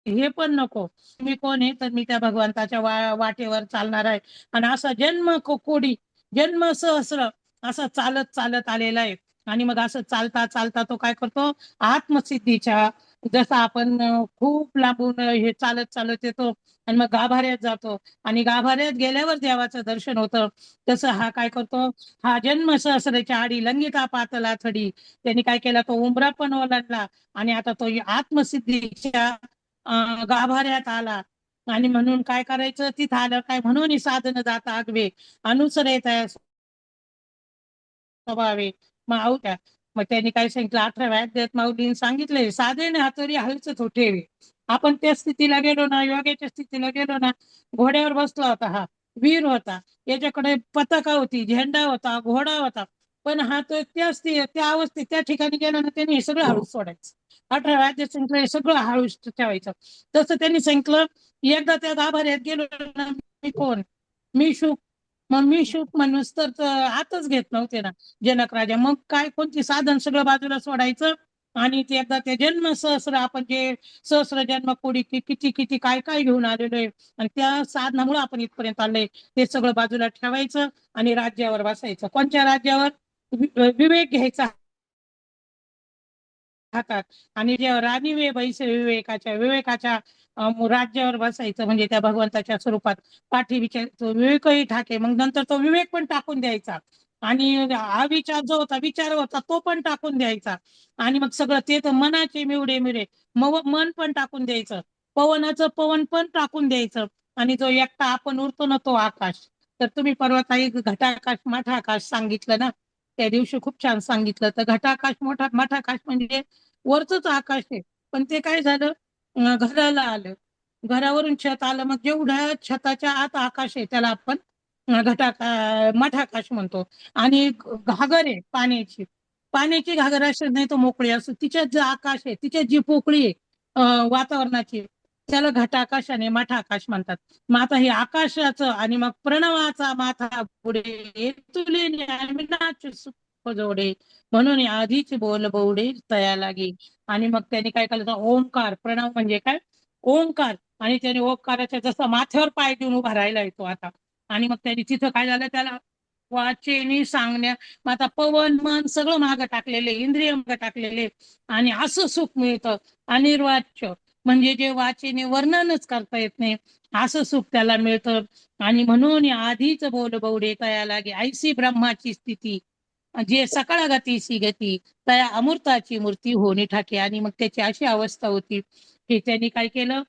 हे पण नको. मी कोण आहे, तर मी त्या भगवंताच्या वाटेवर चालणार आहे. आणि असा जन्म कोडी, जन्म सहस्र असं चालत चालत आलेला आहे. आणि मग असं चालता चालता तो काय करतो, आत्मसिद्धीच्या, जसं आपण खूप लांबून हे चालत चालत येतो आणि मग गाभाऱ्यात जातो, आणि गाभाऱ्यात गेल्यावर देवाचं दर्शन होतं, तसं हा काय करतो, हा जन्म सहस्राच्या आडी लंगिता पातला थडी. त्यांनी काय केला, तो उंबरा पण ओलांडला. आणि आता तो आत्मसिद्धीच्या गाभाऱ्यात आला. आणि म्हणून काय करायचं, तिथं आलं काय, म्हणून साधन जाता आगवे अनुसरेत स्वभावे. मग त्यांनी काय सांगितलं, 18व्या अध्यायात माऊलींनी सांगितलंय, साधेने हातोरी हलच तो ठेवे. आपण त्या स्थितीला गेलो ना, योगाच्या स्थितीला गेलो ना, घोड्यावर बसला होता हा, वीर होता, याच्याकडे पताका होती, झेंडा होता, घोडा होता. पण हा तो त्या अवस्थेत त्या ठिकाणी गेला ना, त्यांनी हे सगळं हळूच सोडायचं. 18व्या अध्यायात सांगितलं हे सगळं हळूच ठेवायचं. तसं त्यांनी सांगितलं, एकदा त्या गाभाऱ्यात गेलो ना, मी कोण, मी शुक. मग मी शुक म्हणूस तर आतच घेत नव्हते ना जनक राजा. मग काय, कोणती साधन सगळं बाजूला सोडायचं. आणि ते एकदा ते जन्म सहस्र, आपण जे सहस्र जन्म कोडी किती किती काय काय घेऊन आलेलो आहे, आणि त्या साधनामुळे आपण इथपर्यंत आलोय, ते सगळं बाजूला ठेवायचं आणि राज्यावर बसायचं. कोणत्या राज्यावर, विवेक घ्यायचा हातात. आणि जे राणी विवेकाच्या राज्यावर बसायचं, म्हणजे त्या भगवंताच्या स्वरूपात पाठी विचार विवेकही ठाके. मग नंतर तो विवेक पण टाकून द्यायचा. आणि हा विचार जो होता, विचार होता, तो पण टाकून द्यायचा. आणि मग सगळं ते तर मनाचे मिवडे मिरे, मन पण टाकून द्यायचं, पवनाचं पवन पण टाकून द्यायचं. आणि जो एकटा आपण उरतो ना, तो आकाश. तर तुम्ही पर्वताई घटाकाश मठाकाश सांगितलं ना, त्या दिवशी खूप छान सांगितलं. तर घटाकाश मठाकाश म्हणजे वरचंच आकाश आहे. पण ते काय झालं, घराला आलं, घरावरून छत आलं, मग जेवढ्या छताच्या आत आकाश आहे त्याला आपण मठाकाश म्हणतो. आणि घागर आहे पाण्याची घागर अशी नाही तो मोकळी असो, तिच्यात जे आकाश आहे, तिच्यात जी पोकळी आहे वातावरणाची, त्याला घटाकाश आणि मठाकाश म्हणतात. मग आता हे आकाशाचं आणि मग प्रणवाचा माथा पुढे तुले सुख जोडे, म्हणून आधीच बोल बौडे तया लागे. आणि मग त्याने काय केलं, ओंकार, प्रणव म्हणजे काय, ओंकार. आणि त्याने ओंकाराच्या जसं माथ्यावर पाय देऊन उभा राहिला येतो आता. आणि मग त्याने तिथं काय झालं, त्याला वाचेनी सांगण्या, मग आता पवन मन सगळं मागं टाकलेले, इंद्रिय मागं टाकलेले. आणि असं सुख मिळतं अनिर्वाच्य, म्हणजे जे वाचेने वर्णनच करता येत नाही, असं सुख त्याला मिळतं. आणि म्हणून आधीच बोल बौडे तया लागे, ऐसी ब्रह्माची स्थिती, जे सकळ गतीसी गती, त्या अमृताची मूर्ती होणे ठाके. आणि मग त्याची अशी अवस्था होती की त्यांनी काय केलं,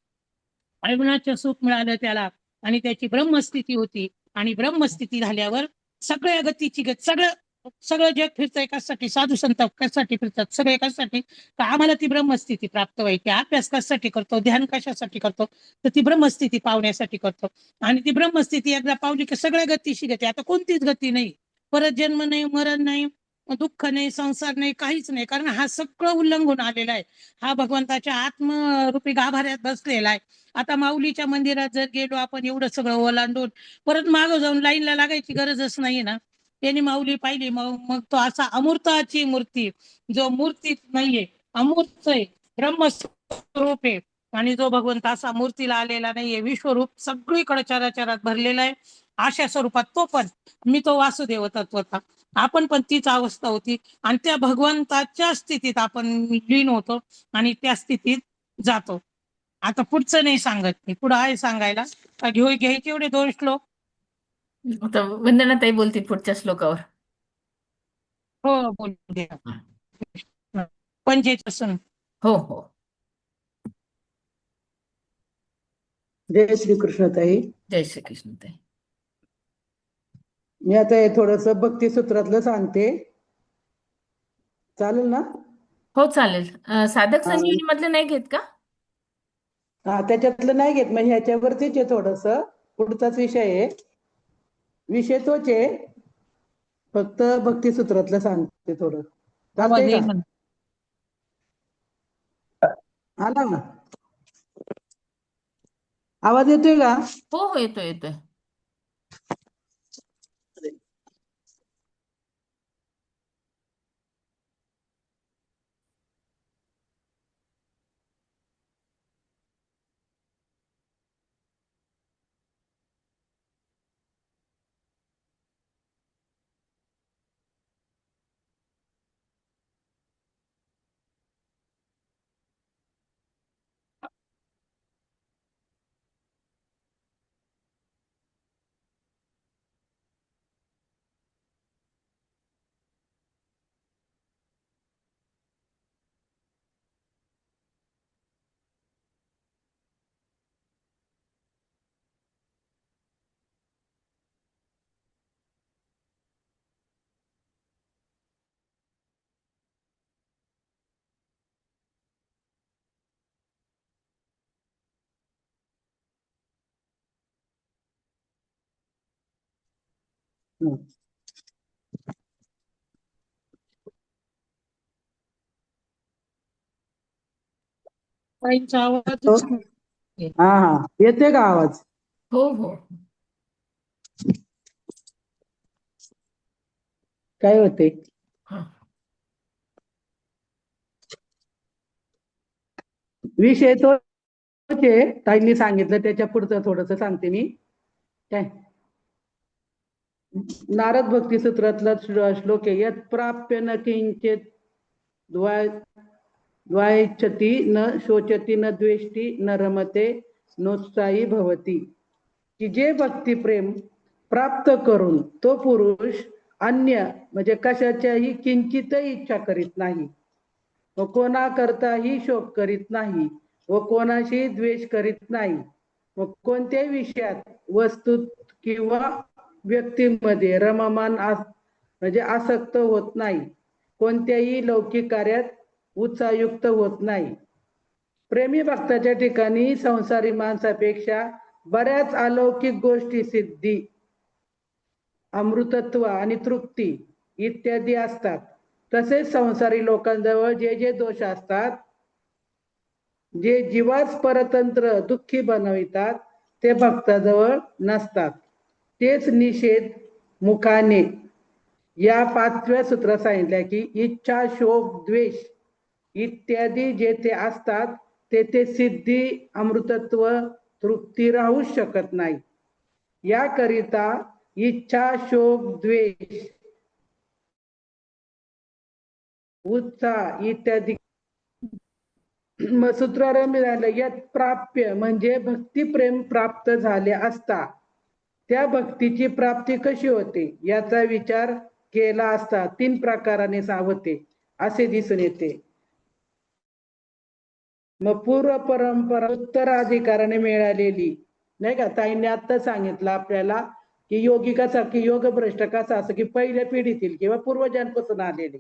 अयमनाचं सुख मिळालं त्याला, आणि त्याची ब्रह्मस्थिती होती. आणि ब्रह्मस्थिती झाल्यावर सगळ्या गतीची सगळं जग फिरतं एकासाठी, साधू संत कशासाठी फिरतात, सगळे कशासाठी, तर आम्हाला ती ब्रह्मस्थिती प्राप्त व्हायची. अभ्यास कशासाठी करतो, ध्यान कशासाठी करतो, तर ती ब्रह्मस्थिती पावण्यासाठी करतो. आणि ती ब्रह्मस्थिती एकदा पावली की सगळ्या गतीशी गती, आता कोणतीच गती नाही, परत जन्म नाही, मरण नाही, दुःख नाही, संसार नाही, काहीच नाही. कारण हा सगळं उल्लंघून आलेला आहे. हा भगवंताच्या आत्मरूपी गाभाऱ्यात बसलेला आहे. आता माऊलीच्या मंदिरात जर गेलो आपण एवढं सगळं ओलांडून, परत मागं जाऊन लाईनला लागायची गरजच नाही ना. त्यांनी माऊली पाहिली, मग मग तो असा अमूर्ताची मूर्ती, जो मूर्तीत नाहीये, अमूर्त आहे, ब्रह्मस्वरूप आहे. आणि जो भगवंत असा मूर्तीला आलेला नाहीये, विश्वरूप सगळीकडे चराचरात भरलेला आहे. अशा स्वरूपात तो पण, मी तो वासुदेव तत्व होता, आपण पण तीच अवस्था होती. आणि त्या भगवंताच्या स्थितीत आपण लीन होतो आणि त्या स्थितीत जातो. आता पुढचं नाही सांगत मी, पुढं आहे सांगायला का घ्यायचे एवढे 2 श्लोक. आता वंदना ताई बोलतील पुढच्या श्लोकावर. हो बोलू द्या. पंचेचं. हो हो. जय श्री कृष्ण ताई. जय श्री कृष्ण ताई. मी आता हे थोडस भक्ती सूत्रातलं सांगते, चालेल ना? हो चालेल. साधक हा. संजीवनी मधलं नाही घेत का? हा, त्याच्यातलं नाही घेत, मग ह्याच्यावरतीच आहे थोडस, पुढचाच विषय आहे, विषय तोच आहे, फक्त भक्ती सूत्रातलं सांगते थोडं. चालतंय का? आला ना आवाज येतोय का? हो हो, येतोय येतोय. ताईंचा आवाजच नाही. हा हा, येतोय का आवाज? हो हो. काय होते? हा. विषय तो ताईंनी सांगितलं, त्याच्या पुढचं थोडस सांगते मी. काय नारद भक्ती सूत्रातला श्लोक आहे, यत प्राप्य न किंचित द्वायच्छति न शोचती न द्वेष्टी न रमते नोत्साही भवती. की जे भक्ती प्रेम प्राप्त करून तो पुरुष अन्य म्हणजे कशाच्याही किंचितही इच्छा करीत नाही, व कोणाकरताही शोक करीत नाही, व कोणाशी द्वेष करीत नाही, व कोणत्याही विषयात वस्तूत किंवा व्यक्तीमध्ये रममान म्हणजे आसक्त होत नाही, कोणत्याही लौकिक कार्यात उत्साहयुक्त होत नाही. प्रेमी भक्ताच्या ठिकाणी संसारी माणसापेक्षा बऱ्याच अलौकिक गोष्टी, सिद्धी, अमृतत्व आणि तृप्ती इत्यादी असतात. तसेच संसारी लोकांजवळ जे जे दोष असतात, जे जीवास परतंत्र दुःखी बनवितात, ते भक्ताजवळ नसतात. तेच निषेध मुखाने या 5व्या सूत्रात सांगितल्या की इच्छा शोक द्वेष इत्यादी जेथे असतात तेथे सिद्धी अमृतत्व तृप्ती राहू शकत नाही. याकरिता इच्छा शोक द्वेष उत्साह इत्यादी सूत्रावर मिळालं. यत प्राप्य म्हणजे भक्ती प्रेम प्राप्त झाले असता त्या भक्तीची प्राप्ती कशी होते याचा विचार केला असता 3 प्रकाराने होते असे दिसून येते. मग पूर्व परंपरा उत्तराधिकाराने मिळालेली, नाही का, ताईंनी आता सांगितलं आपल्याला की योगिकासारखी योग भ्रष्ट कसा असं की पहिल्या पिढीतील किंवा पूर्वजांपासून आलेले.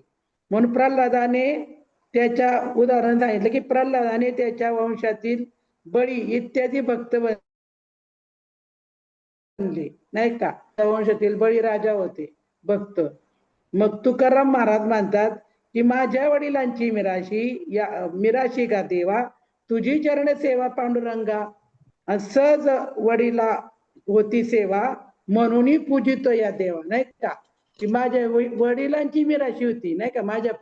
म्हणून प्रल्हादाने त्याच्या उदाहरण सांगितलं की प्रल्हादाने त्याच्या वंशातील बळी इत्यादी भक्त बनले, नाही का, त्या वंशातील बळी राजा होते भक्त. मग तुकाराम महाराज म्हणतात की माझ्या वडिलांची मिराशी का देवा, तुझी चरण सेवा पांडुरंगा. आणि सहज वडिला होती सेवा, म्हणून पूजितो या देवा. नाही का, की माझ्या वडिलांची मिराशी होती, नाही का, माझ्या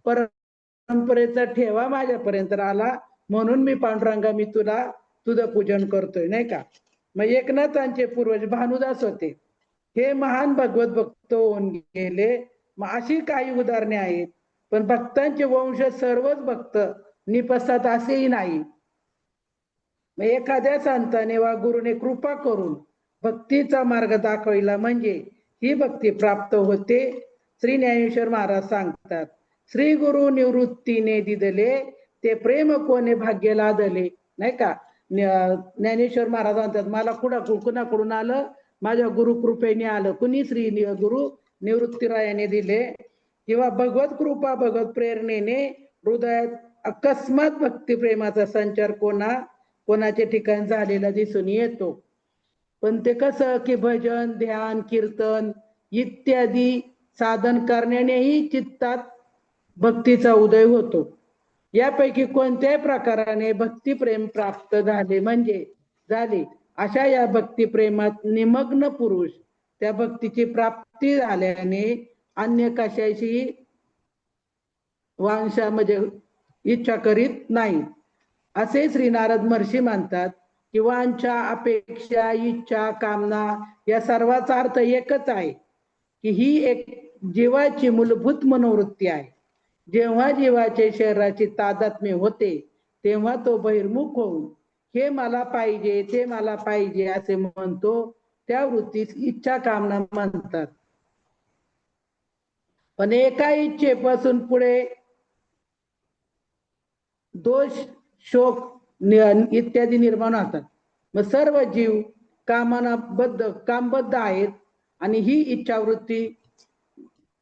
परंपरेचा ठेवा माझ्यापर्यंत आला, म्हणून मी पांडुरंगा मी तुझं पूजन करतोय. नाही का. मग एकनाथांचे पूर्वज भानुदास होते, हे महान भगवत भक्त होऊन गेले. मग अशी काही उदाहरणे आहेत. पण भक्तांचे वंश सर्वच भक्त निपसतात असेही नाही. मग एखाद्या संताने वा गुरुने कृपा करून भक्तीचा मार्ग दाखविला म्हणजे ही भक्ती प्राप्त होते. श्री ज्ञानेश्वर महाराज सांगतात, श्री गुरु निवृत्तीने दिदले, ते प्रेम कोणे भाग्य लादले. नाही का. ज्ञानेश्वर महाराज म्हणतात, मला कुणाकडून आलं, माझ्या गुरु कृपेने आलं. कुणी? श्री गुरु निवृत्तीरायाने दिले. किंवा भगवत कृपा भगवत प्रेरणेने हृदयात अकस्मात भक्ती प्रेमाचा संचार कोणाच्या ठिकाणी झालेला दिसून येतो. पण ते कसं की भजन, ध्यान, कीर्तन इत्यादी साधन करण्यानेही चित्तात भक्तीचा उदय होतो. यापैकी कोणत्याही प्रकाराने भक्तिप्रेम प्राप्त झाले अशा या भक्तिप्रेमात निमग्न पुरुष त्या भक्तीची प्राप्ती झाल्याने अन्य कशाची वांछा म्हणजे इच्छा करीत नाही. असे श्री नारद महर्षी म्हणतात की वांछा, अपेक्षा, इच्छा, कामना या सर्वाचा अर्थ एकच आहे, की ही एक जीवाची मूलभूत मनोवृत्ती आहे. जेव्हा जीवाचे शरीराची तादात्म्य होते तेव्हा तो बहिर्मुख होऊन हे मला पाहिजे, ते मला पाहिजे असे म्हणतो. त्या वृत्तीस इच्छा, कामना म्हणतात. पण एका इच्छेपासून पुढे दोष, शोक इत्यादी निर्माण होतात. मग सर्व जीव कामबद्ध आहेत आणि ही इच्छावृत्ती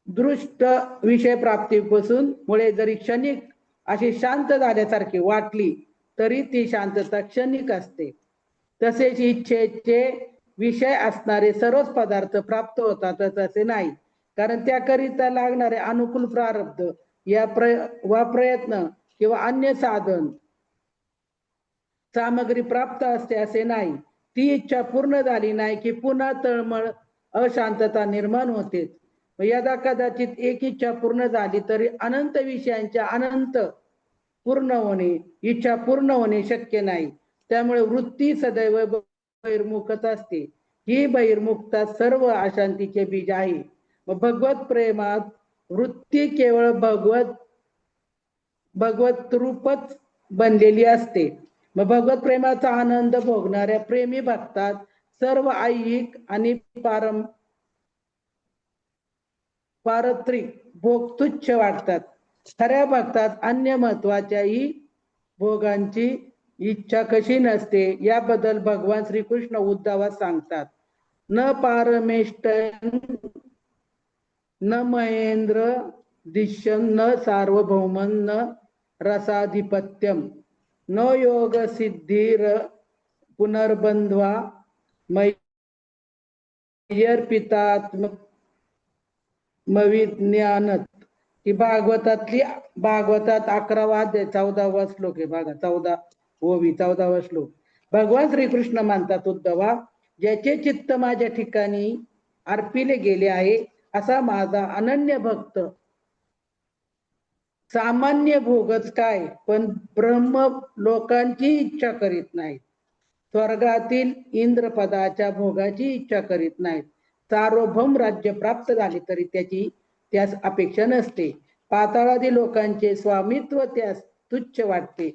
दृष्ट विषय प्राप्तीपासून मुळे जरी क्षणिक अशी शांत झाल्यासारखी वाटली तरी ती शांतता क्षणिक असते. तसेच इच्छेचे विषय असणारे सर्वच पदार्थ प्राप्त होतातच असे नाही, कारण त्याकरिता लागणारे अनुकूल प्रारब्ध वा प्रयत्न किंवा अन्य साधन सामग्री प्राप्त असते असे नाही. ती इच्छा पूर्ण झाली नाही की पुन्हा तळमळ, अशांतता निर्माण होते. यदा कदाचित एक इच्छा पूर्ण झाली तरी अनंत विषयांच्या इच्छा पूर्ण होणे शक्य नाही. त्यामुळे वृत्ती सदैव बहिर्मुखच असते. ही बहिर्मुखता सर्व अशांतीचे बीज आहे. भगवत प्रेमात वृत्ती केवळ भगवत रूपच बनलेली असते. मग भगवत प्रेमाचा आनंद भोगणाऱ्या प्रेमी भक्तात सर्व ऐहिक आणि पारत्रिक भोग तुच्छ वाटतात. खऱ्या भक्तात अन्य महत्वाच्याही भोगांची इच्छा कशी नसते याबद्दल भगवान श्रीकृष्ण उद्धवास सांगतात. न पारमेष्टन न महेंद्र दिश्यन न सार्वभौमन न रसाधिपत्यम न योग सिद्धीर पुनर्बंध्वा मय्यर्पितात्म मविज्ञानत. ही भागवतात 11वा अध्याय 14वा श्लोक आहे. बघा 14वा श्लोक. भगवान श्रीकृष्ण म्हणतात, उद्धवा, ज्याचे चित्त माझ्या ठिकाणी अर्पिले गेले आहे असा माझा अनन्य भक्त सामान्य भोगच काय पण ब्रह्म लोकांची इच्छा करीत नाहीत. स्वर्गातील इंद्रपदाच्या भोगाची इच्छा करीत नाहीत. सार्वभौम राज्य प्राप्त झाले तरी त्यास अपेक्षा नसते. पाताळादी लोकांचे स्वामित्व त्यास तुच्छ वाटते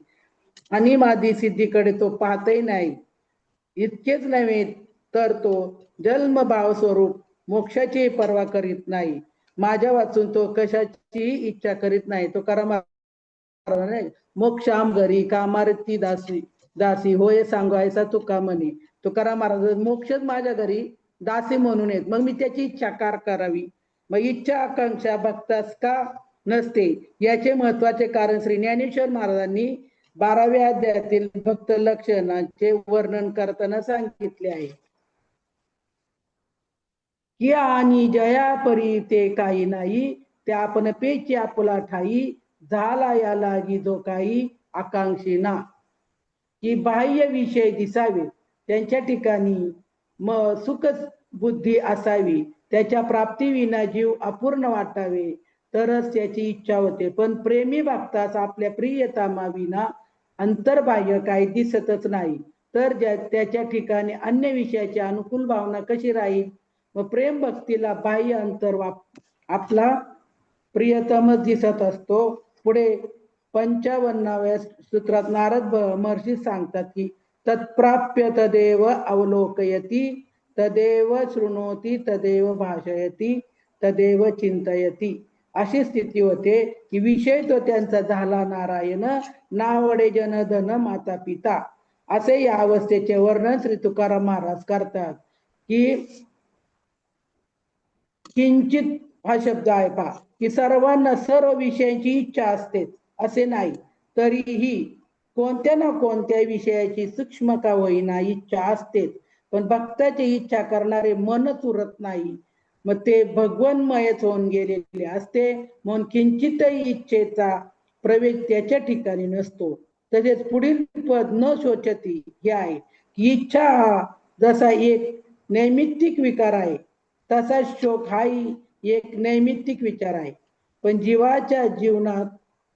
आणि मादी सिद्धीकडे तो पाहतही नाही. इतकेच नव्हे तर तो जन्मभाव स्वरूप मोक्षाची पर्वा करीत नाही. माझ्या वाचून तो कशाची इच्छा करीत नाही. तो करा मोक्षाम घरी कामारती दासी होय सांगायचा तुका म्हणे. तुकाराम महाराज मोक्षच माझ्या घरी दासी म्हणून येत, मग मी त्याची इच्छा कार करावी. मग इच्छा आकांक्षा भक्तास का नसते याचे महत्वाचे कारण श्री ज्ञानेश्वर महाराजांनी 12व्या अध्यायातील भक्त लक्षणाचे वर्णन करताना सांगितले आहे की आणि जया परी ते काही नाही, त्या आपण पेची आपला ठाई, झाला या लागी जो काही आकांक्षी ना. की बाह्य विषय दिसावे त्यांच्या ठिकाणी, मग सुख बुद्धी असावी, त्याच्या प्राप्तीविना जीव अपूर्ण वाटावे, तरच त्याची इच्छा होते. पण प्रेमी भक्तास आपल्या प्रियतमाविना अंतर्बाह्य काही दिसतच नाही, तर त्याच्या ठिकाणी अन्य विषयाची अनुकूल भावना कशी राहील? मग प्रेम भक्तीला बाह्य अंतर आपला प्रियतमच दिसत असतो. पुढे 55व्या सूत्रात नारद महर्षी सांगतात की तत्प्राप्य तदेव अवलोकयती, तदेव शृणोती, तदेव भाषयती, तदेव चिंतयती. अशी स्थिती होते की विषय तो त्यांचा झाला नारायण, नावडे जनधन माता पिता. असे या अवस्थेचे वर्णन श्री तुकाराम महाराज करतात की किंचित हा शब्द आहे पहा, की सर्वांना सर्व विषयांची इच्छा असते असे नाही, तरीही कोणत्या ना कोणत्या विषयाची सूक्ष्म का होईना इच्छा असतेच. पण भक्ताची इच्छा करणारे मनच उरत नाही, मग ते भगवन्मयच होऊन गेलेले असते, म्हणून किंचितही इच्छेचा प्रवेश त्याच्या ठिकाणी नसतो. तसेच पुढील पद न शोचती हे आहे की इच्छा हा जसा एक नैमित्तिक विकार आहे, तसा शोक हाही एक नैमित्तिक विचार आहे. पण जीवाच्या जीवनात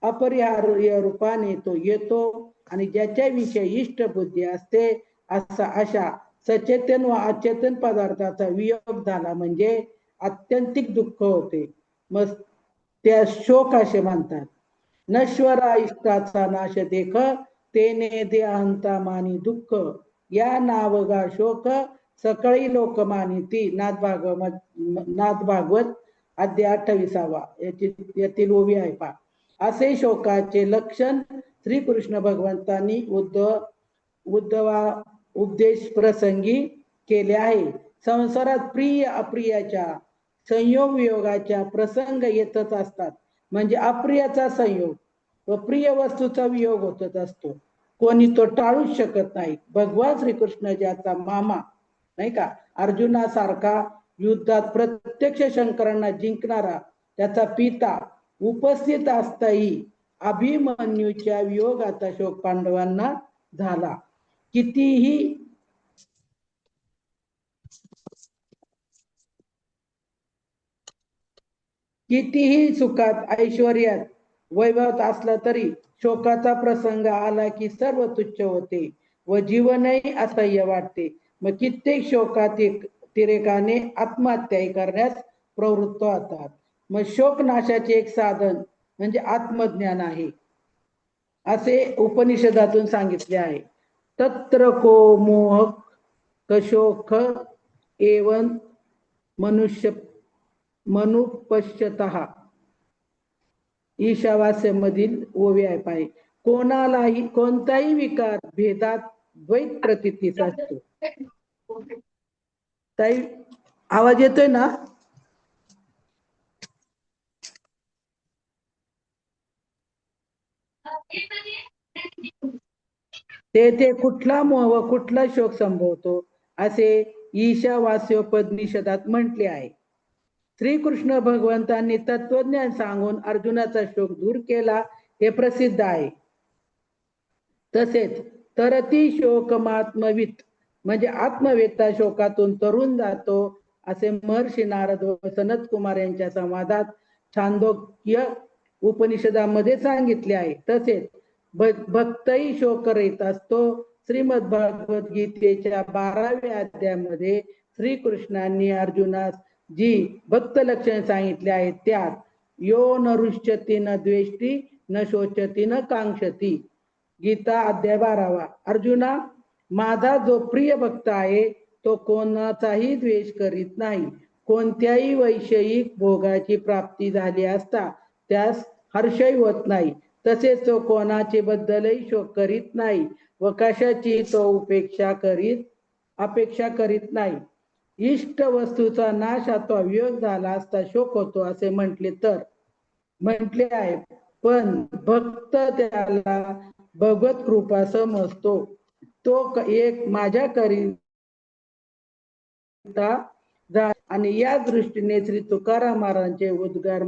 अपरिहार्य रूपाने तो येतो आणि ज्याच्याविषयी इष्ट बुद्धी असते अशा सचेतन व अचेतन पदार्थाचा वियोग झाला म्हणजे आत्यंतिक दुःख होते. मग त्या शोक असे म्हणतात. नश्वरा इष्टाचा नाश देख, तेने देहांता मानी दुःख, या नावगा शोक सकळी लोक मानिती. नाथ भागवत अध्याय 28वा यातील ओवी आहे पहा. असे शोकाचे लक्षण श्रीकृष्ण भगवंतांनी उद्धवा उपदेश प्रसंगी केले आहे. संसारात प्रिय अप्रियाच्या संयोग वियोगाच्या प्रसंग येतच असतात. म्हणजे अप्रियाचा संयोग व प्रिय वस्तूचा वियोग होतच असतो, कोणी तो टाळूच शकत नाही. भगवान श्रीकृष्ण ज्याचा मामा नाही का, अर्जुनासारखा युद्धात प्रत्यक्ष शंकरांना जिंकणारा त्याचा पिता उपस्थित असताही अभिमन्यूच्या वियोगाचा शोक पांडवांना झाला. कितीही सुखात ऐश्वर्यात वैभवात असला तरी शोकाचा प्रसंग आला की सर्व तुच्छ होते व जीवनही असह्य वाटते. मग कित्येक शोकातिरेकाने आत्महत्या करण्यास प्रवृत्त होतात. मग शोक नाशाचे एक साधन म्हणजे आत्मज्ञान आहे असे उपनिषदातून सांगितले आहे. तत्र को मोह कशोक एवं मनुपश्यतः ईशावास्यमधील ओवी आहे पाय. कोणालाही कोणताही विकार भेदात द्वैत प्रतीतीचा असतो. ताई आवाज येतोय ना? ते कुठला मोह व कुठला शोक संभवतो असे ईशावास्योपनिषदात म्हटले आहे. श्रीकृष्ण भगवंतांनी तत्वज्ञान सांगून अर्जुनाचा शोक दूर केला हे प्रसिद्ध आहे. तसेच तरती शोकमात्मवित म्हणजे आत्मवेत्ता शोकातून तरुण जातो असे महर्षी नारद व सनत कुमार यांच्या संवादात छांदोग्य उपनिषदामध्ये सांगितले आहे. तसेच भक्तही शोक रहित असतो. श्रीमद भगवद्गीतेच्या 12व्या अध्यायामध्ये श्रीकृष्णांनी अर्जुनास जी भक्त लक्षण सांगितले आहेत त्यात यो न रुष्यती न द्वेष्टी न शोचती न कांक्षती. गीता अध्याय 12वा. अर्जुना, माझा जो प्रिय भक्त आहे तो कोणाचाही द्वेष करीत नाही. कोणत्याही वैषयिक भोगाची प्राप्ती झाली असता त्यास हर्षही होत नाही. तसेच तो कोणाचे बद्दलही शोक करीत नाही व कशाची तो अपेक्षा करीत नाही. इष्ट वस्तूचा नाश अथवा वियोग झाला असता शोक होतो असे म्हटले आहे. पण भक्त त्याला भगवत कृपा समजतो. तो एक माझ्या करिता आणि या दृष्टीने श्री तुकाराम महाराजांचे उद्गार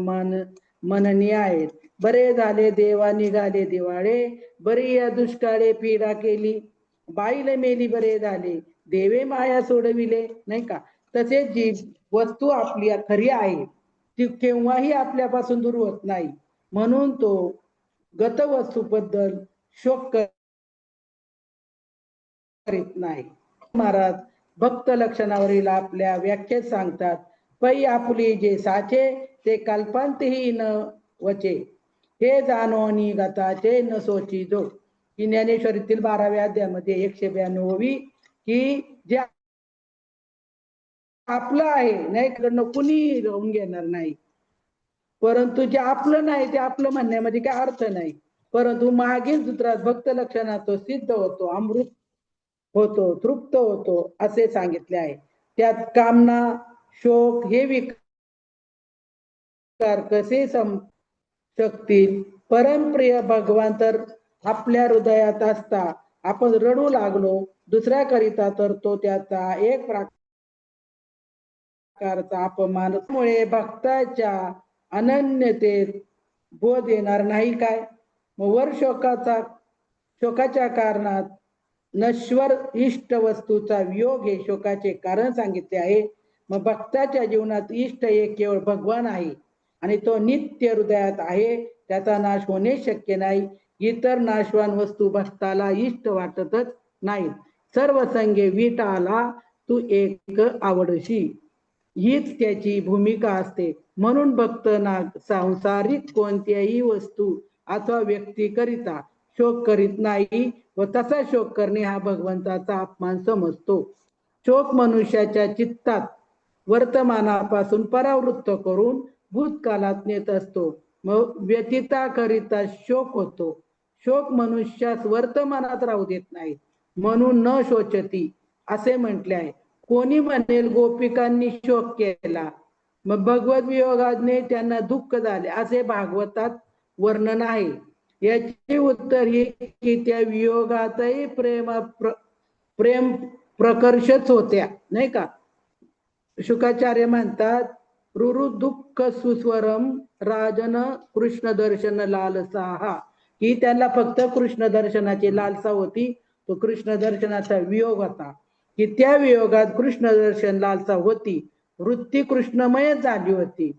मननीय आहेत. बरे झाले देवा निघाले दिवाळे, बरी या दुष्काळे पीडा केली, बाईले मेली बरे झाले, देवे माया सोडविले, नाही का. तसेच जी वस्तू आपली खरी आहे ती केव्हाही आपल्यापासून दूर होत नाही, म्हणून तो गतवस्तूबद्दल शोक करीत नाही. महाराज भक्त लक्षणावरील आपल्या व्याख्येत सांगतात, पै आपुली जे साचे ते कल्पांतही न वचे, हे जाणोनी गताचे न सोची जो. ही ज्ञानेश्वरीतील 12व्या अध्यायामध्ये 192 की जे आपलं आहे नाही कडनं कुणी राहून घेणार नाही, परंतु जे आपलं नाही ते आपलं म्हणण्यामध्ये काय अर्थ नाही. परंतु मागील सूत्रात भक्त लक्षणात तो सिद्ध होतो, अमृत होतो, तृप्त होतो असे सांगितले आहे. त्यात कामना शोक हे विकार कसे शकतील. परमप्रिय भगवान तर आपल्या हृदयात असता आपण रडू लागलो दुसऱ्याकरिता तर तो त्याचा एक प्रकारचा अपमानामुळे भक्ताच्या अनन्यतेत बोध येणार नाही काय. वर शोकाच्या कारणात नश्वर इष्ट वस्तूचा वियोग हे शोकाचे कारण सांगितले आहे. मग भक्ताच्या जीवनात इष्ट हे केवळ भगवान आहे आणि तो नित्य हृदयात आहे, त्याचा नाश होणे शक्य नाही. इतर नाशवान वस्तू भक्ताला इष्ट वाटतच नाहीत. सर्व संगे विटाला तू एक आवडशी, हीच त्याची भूमिका असते. म्हणून भक्त सांसारिक कोणत्याही वस्तू अथवा व्यक्ती करिता शोक करीत नाही व तसा शोक करणे हा भगवंताचा अपमान समजतो. शोक मनुष्याच्या चित्तात वर्तमानापासून परावृत्त करून भूतकाळात नेत असतो. मग व्यतीताकरिता शोक होतो. शोक मनुष्यास वर्तमानात राहू देत नाही, म्हणून न शोचती असे म्हटले आहे. कोणी म्हणेल गोपिकांनी शोक केला, मग भगवत वियोगाने त्यांना दुःख झाले असे भागवतात वर्णन आहे. याचे उत्तर हे की त्या वियोगातही प्रेम प्रकर्षच होत्या, नाही का. शुकाचार्य म्हणतात, रुरु दुःख सुस्वरम राजन कृष्ण दर्शन लालसा, ही त्यांना फक्त कृष्ण दर्शनाची लालसा होती. तो कृष्ण दर्शनाचा वियोग होता की त्या वियोगात कृष्ण दर्शन लालसा होती, वृत्ती कृष्णमय झाली होती,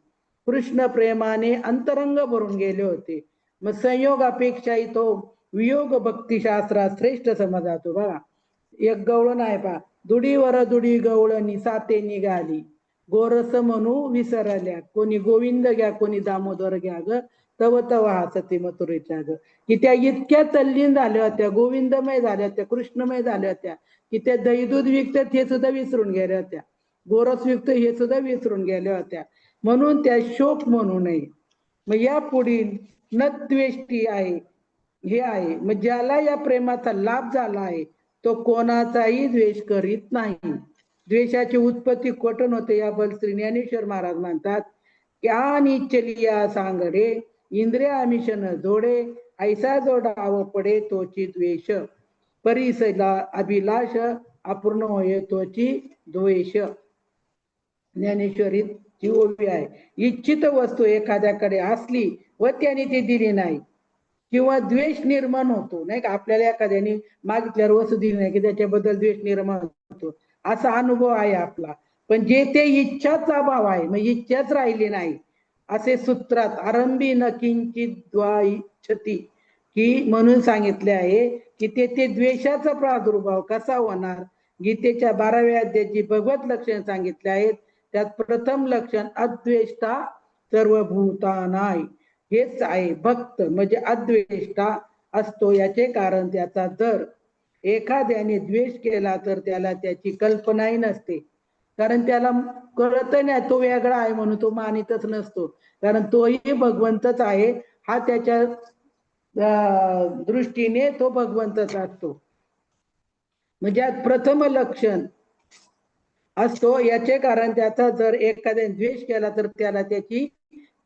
कृष्ण प्रेमाने अंतरंग भरून गेले होते. मग संयोगापेक्षाही तो वियोग भक्तिशास्त्रात श्रेष्ठ समजला जातो. बघा एक गवळण आहे पहा, दुडीवर दुडी गवळणी साते निघाली, गोरस म्हणू विसरल्या, कोणी गोविंद घ्या कोणी दामोदर घ्या ग, तव तव हासती मथुरेच्या ग. की त्या इतक्या तल्लीन झाल्या होत्या, गोविंदमय झाल्या होत्या, कृष्णमय झाल्या होत्या की त्या दही दूध विकतात हे सुद्धा विसरून गेल्या होत्या, गोरस विकत हे सुद्धा विसरून गेल्या होत्या. म्हणून त्या शोक म्हणू नये. मग या पुढील न द्वेष्टी आहे हे आहे, मग ज्याला या प्रेमाचा लाभ झाला आहे तो कोणाचाही द्वेष करीत नाही. द्वेषाची उत्पत्ती कोठून होते याबद्दल श्री ज्ञानेश्वर महाराज म्हणतात, या निचलिया सांगडे इंद्रिय आमिषन जोडे, ऐसा जो डाव पडे तोची द्वेष, परिसला अभिलाष अपूर्ण होय तोची द्वेष. ज्ञानेश्वरीत जी ओवी आहे, इच्छित वस्तू एखाद्याकडे असली व त्याने ती दिली नाही किंवा द्वेष निर्माण होतो, नाही का. आपल्याला एखाद्याने मागितल्यावर वस्तू दिली नाही की त्याच्याबद्दल द्वेष निर्माण होतो, असा अनुभव आहे आपला. पण जे ते इच्छाचा भाव आहे, मग इच्छाच राहिली नाही असे सूत्रात आरंभी न किंचित द्वा इच्छती की म्हणून सांगितले आहे की ते द्वेषाचा प्रादुर्भाव कसा होणार. गीतेच्या 12व्या अध्यायाची भगवत लक्षण सांगितले आहेत. त्यात प्रथम लक्षण अद्वेष्टा सर्वभूतानाय, हेच आहे. भक्त म्हणजे अद्वेष्टा असतो. याचे कारण त्याचा जर एखाद्याने द्वेष केला तर त्याला त्याची कल्पनाही नसते, कारण त्याला कळत नाही तो वेगळा आहे म्हणून तो मानितच नसतो, कारण तोही भगवंतच आहे. हा त्याच्या दृष्टीने तो भगवंतच असतो. म्हणजे प्रथम लक्षण असतो. याचे कारण त्याचा जर एखाद्याने द्वेष केला तर त्याला त्याची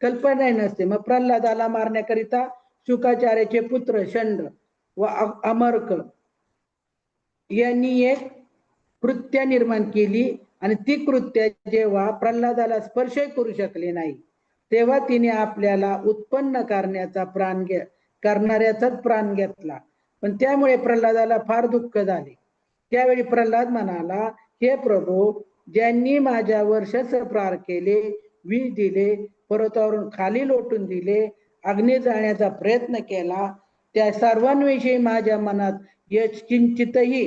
कल्पना नसते. मग प्रल्हादाला मारण्याकरिता शुकाचार्याचे पुत्र षंड व अमर्क यांनी एक कृत्य निर्माण केली आणि ती कृत्य जेव्हा प्रल्हादाला स्पर्श करू शकले नाही तेव्हा तिने आपल्याला उत्पन्न करणाऱ्याचाच प्राण घेतला. पण त्यामुळे प्रल्हादाला फार दुःख झाले. त्यावेळी प्रल्हाद म्हणाला, हे प्रभू, ज्यांनी माझ्यावर शस्त्रप्रहार केले, विष दिले, पर्वतावरून खाली लोटून दिले, अग्नी जाळण्याचा प्रयत्न केला, त्या सर्वांविषयी माझ्या मनात किंचितही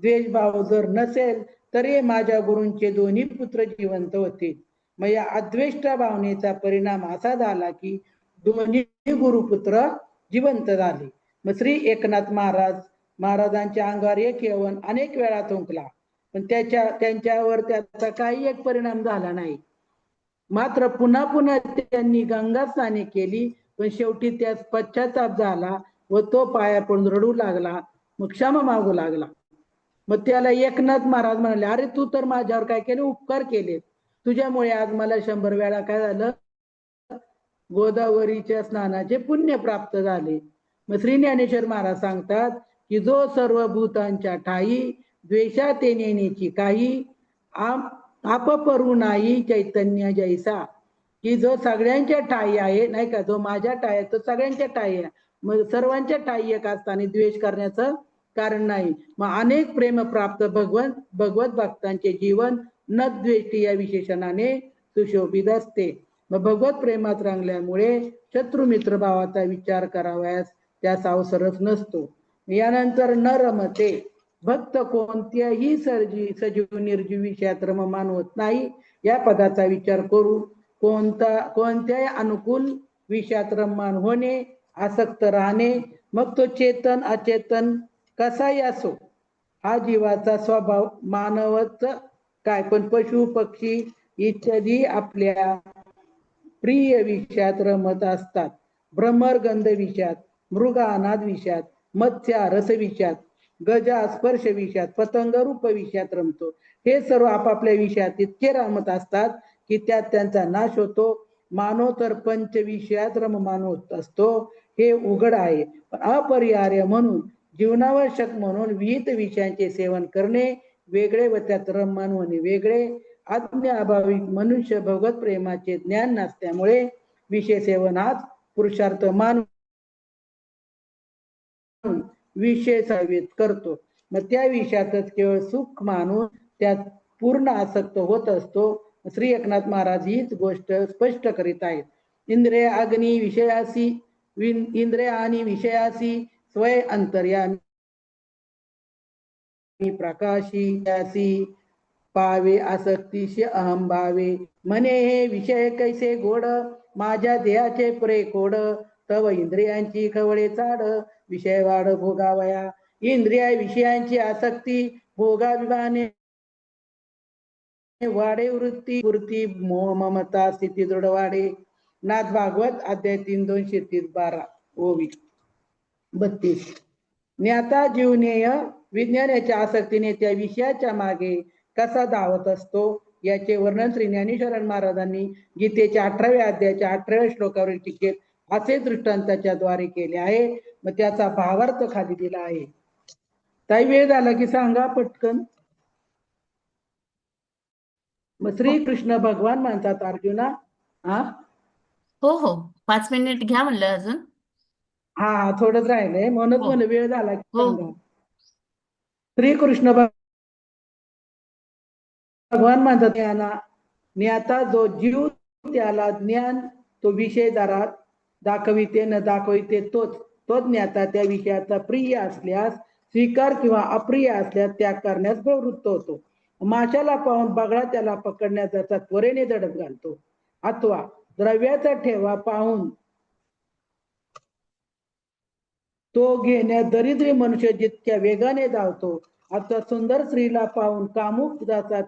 द्वेषभाव जर नसेल तरी माझ्या गुरूंचे दोन्ही पुत्र जिवंत होते. मग या अद्वेष्ट भावनेचा परिणाम असा झाला की दोन्ही गुरुपुत्र जिवंत झाले. मग श्री एकनाथ महाराजांच्या अंगावर एक यवन अनेक वेळा थुंकला, पण त्यांच्यावर त्याचा काही एक परिणाम झाला नाही. मात्र पुन्हा पुन्हा त्यांनी गंगा स्नाने केली, पण शेवटी त्यास पश्चाताप झाला व तो पाया पडून रडू लागला, मग क्षमा मागू लागला. मग त्याला एकनाथ महाराज म्हणाले, अरे तू तर माझ्यावर काय केले, उपकार केले, तुझ्यामुळे आज मला 100 वेळा काय झालं, गोदावरीच्या स्नानाचे पुण्य प्राप्त झाले. मग श्री ज्ञानेश्वर महाराज सांगतात की जो सर्व भूतांच्या ठाई द्वेषात नेण्याची काही आपपरू नाही चैतन्य जैसा, की जो सगळ्यांच्या ठाई आहे, नाही का, जो माझ्या ठाई आहे तो सगळ्यांच्या ठाई आहे. मग सर्वांच्या ठाई एक असताना द्वेष करण्याचं कारण नाही. मग अनेक प्रेम प्राप्त भगवत भक्तांचे जीवन न द्वेष्टी या विशेषणाने सुशोभित असते. मग भगवत प्रेमात रंगल्यामुळे शत्रू मित्र भावाचा विचार करावयास त्यास अवसरच नसतो. यानंतर न रमते, भक्त कोणत्याही सजीव निर्जीव विषयात रममान होत नाही. या पदाचा विचार करू कोणत्याही अनुकूल विषयात रममान होणे, आसक्त राहणे, मग तो चेतन अचेतन कसाही असो, हा जीवाचा स्वभाव. मानवच काय, पण पशु पक्षी इत्यादी आपल्या प्रिय विषयात रमत असतात. भ्रमर गंध विषयात, मृग अनाद विषयात, मत्स्या रस विषयात, गजा स्पर्श विषयात, पतंग रूप विषयात रमतो. हे सर्व आपापल्या विषयात इतके रमत असतात की त्यात त्यांचा नाश होतो. मानव तर पंच विषयात रममान होत असतो, हे उघड आहे. पण अपरिहार्य म्हणून, जीवनावश्यक म्हणून विविध विषयांचे सेवन करणे वेगळे व त्यात रममान होणे वेगळे. अज्ञाभावी मनुष्य भगवत प्रेमाचे ज्ञान नसल्यामुळे विषय सेवन हाच पुरुषार्थ मानून विषय सेवित करतो. मग त्या विषयातच केवळ सुख मानून त्यात पूर्ण आसक्त होत असतो. श्री एकनाथ महाराज हीच गोष्ट स्पष्ट करीत आहेत. इंद्रिय अग्नी विषयासी, इंद्रिय आणि विषयासी स्वय अंतर्यामी प्रकाशी पावे आसक्तीशी अहम भावे. म्हणे हे विषय कैसे गोड, माझ्या देहाचे पुरे कोड, तव इंद्रियांची खवळे चाड, विषय वाढ भोगावया. इंद्रिय विषयांची आसक्ती भोगाभिमाने वाढे, वृत्ती मोह ममता स्थिती दृढ वाढे. नाथ भागवत अध्याय 3 212 ओवी 32. ज्ञाता जीवनेय विज्ञानाच्या आसक्तीने त्या विषयाच्या मागे कसा धावत असतो याचे वर्णन श्री ज्ञानेश्वर महाराजांनी गीतेच्या 18व्या अध्यायाच्या 18व्या श्लोकावरील टीकेत असे दृष्टांताच्या द्वारे केले आहे. मग त्याचा भावार्थ खाली दिला आहे. ताई वेळ झाला की सांगा पटकन. मग श्रीकृष्ण भगवान म्हणतात अर्जुना, हो 5 मिनिट घ्या म्हणलं अजून. हा थोडंच राहिलंय म्हणून हो म्हणलं वेळ झाला की हो सांगा. श्रीकृष्ण भगवान म्हणतात ज्ञाता जो जीव त्याला ज्ञान तो विषय दाखविते न दाखविते तो ज्ञाता त्या विषयाचा प्रिय असल्यास स्वीकार किंवा अप्रिय असल्यास त्याग करण्यास प्रवृत्त होतो. माशाला पाहून बगळा त्याला पकडण्याचा त्वरेने झडप घालतो, अथवा द्रव्याचा ठेवा पाहून तो घेण्यास दरिद्री मनुष्य जितक्या वेगाने धावतो, आता सुंदर स्त्रीला पाहून कामुक जाचा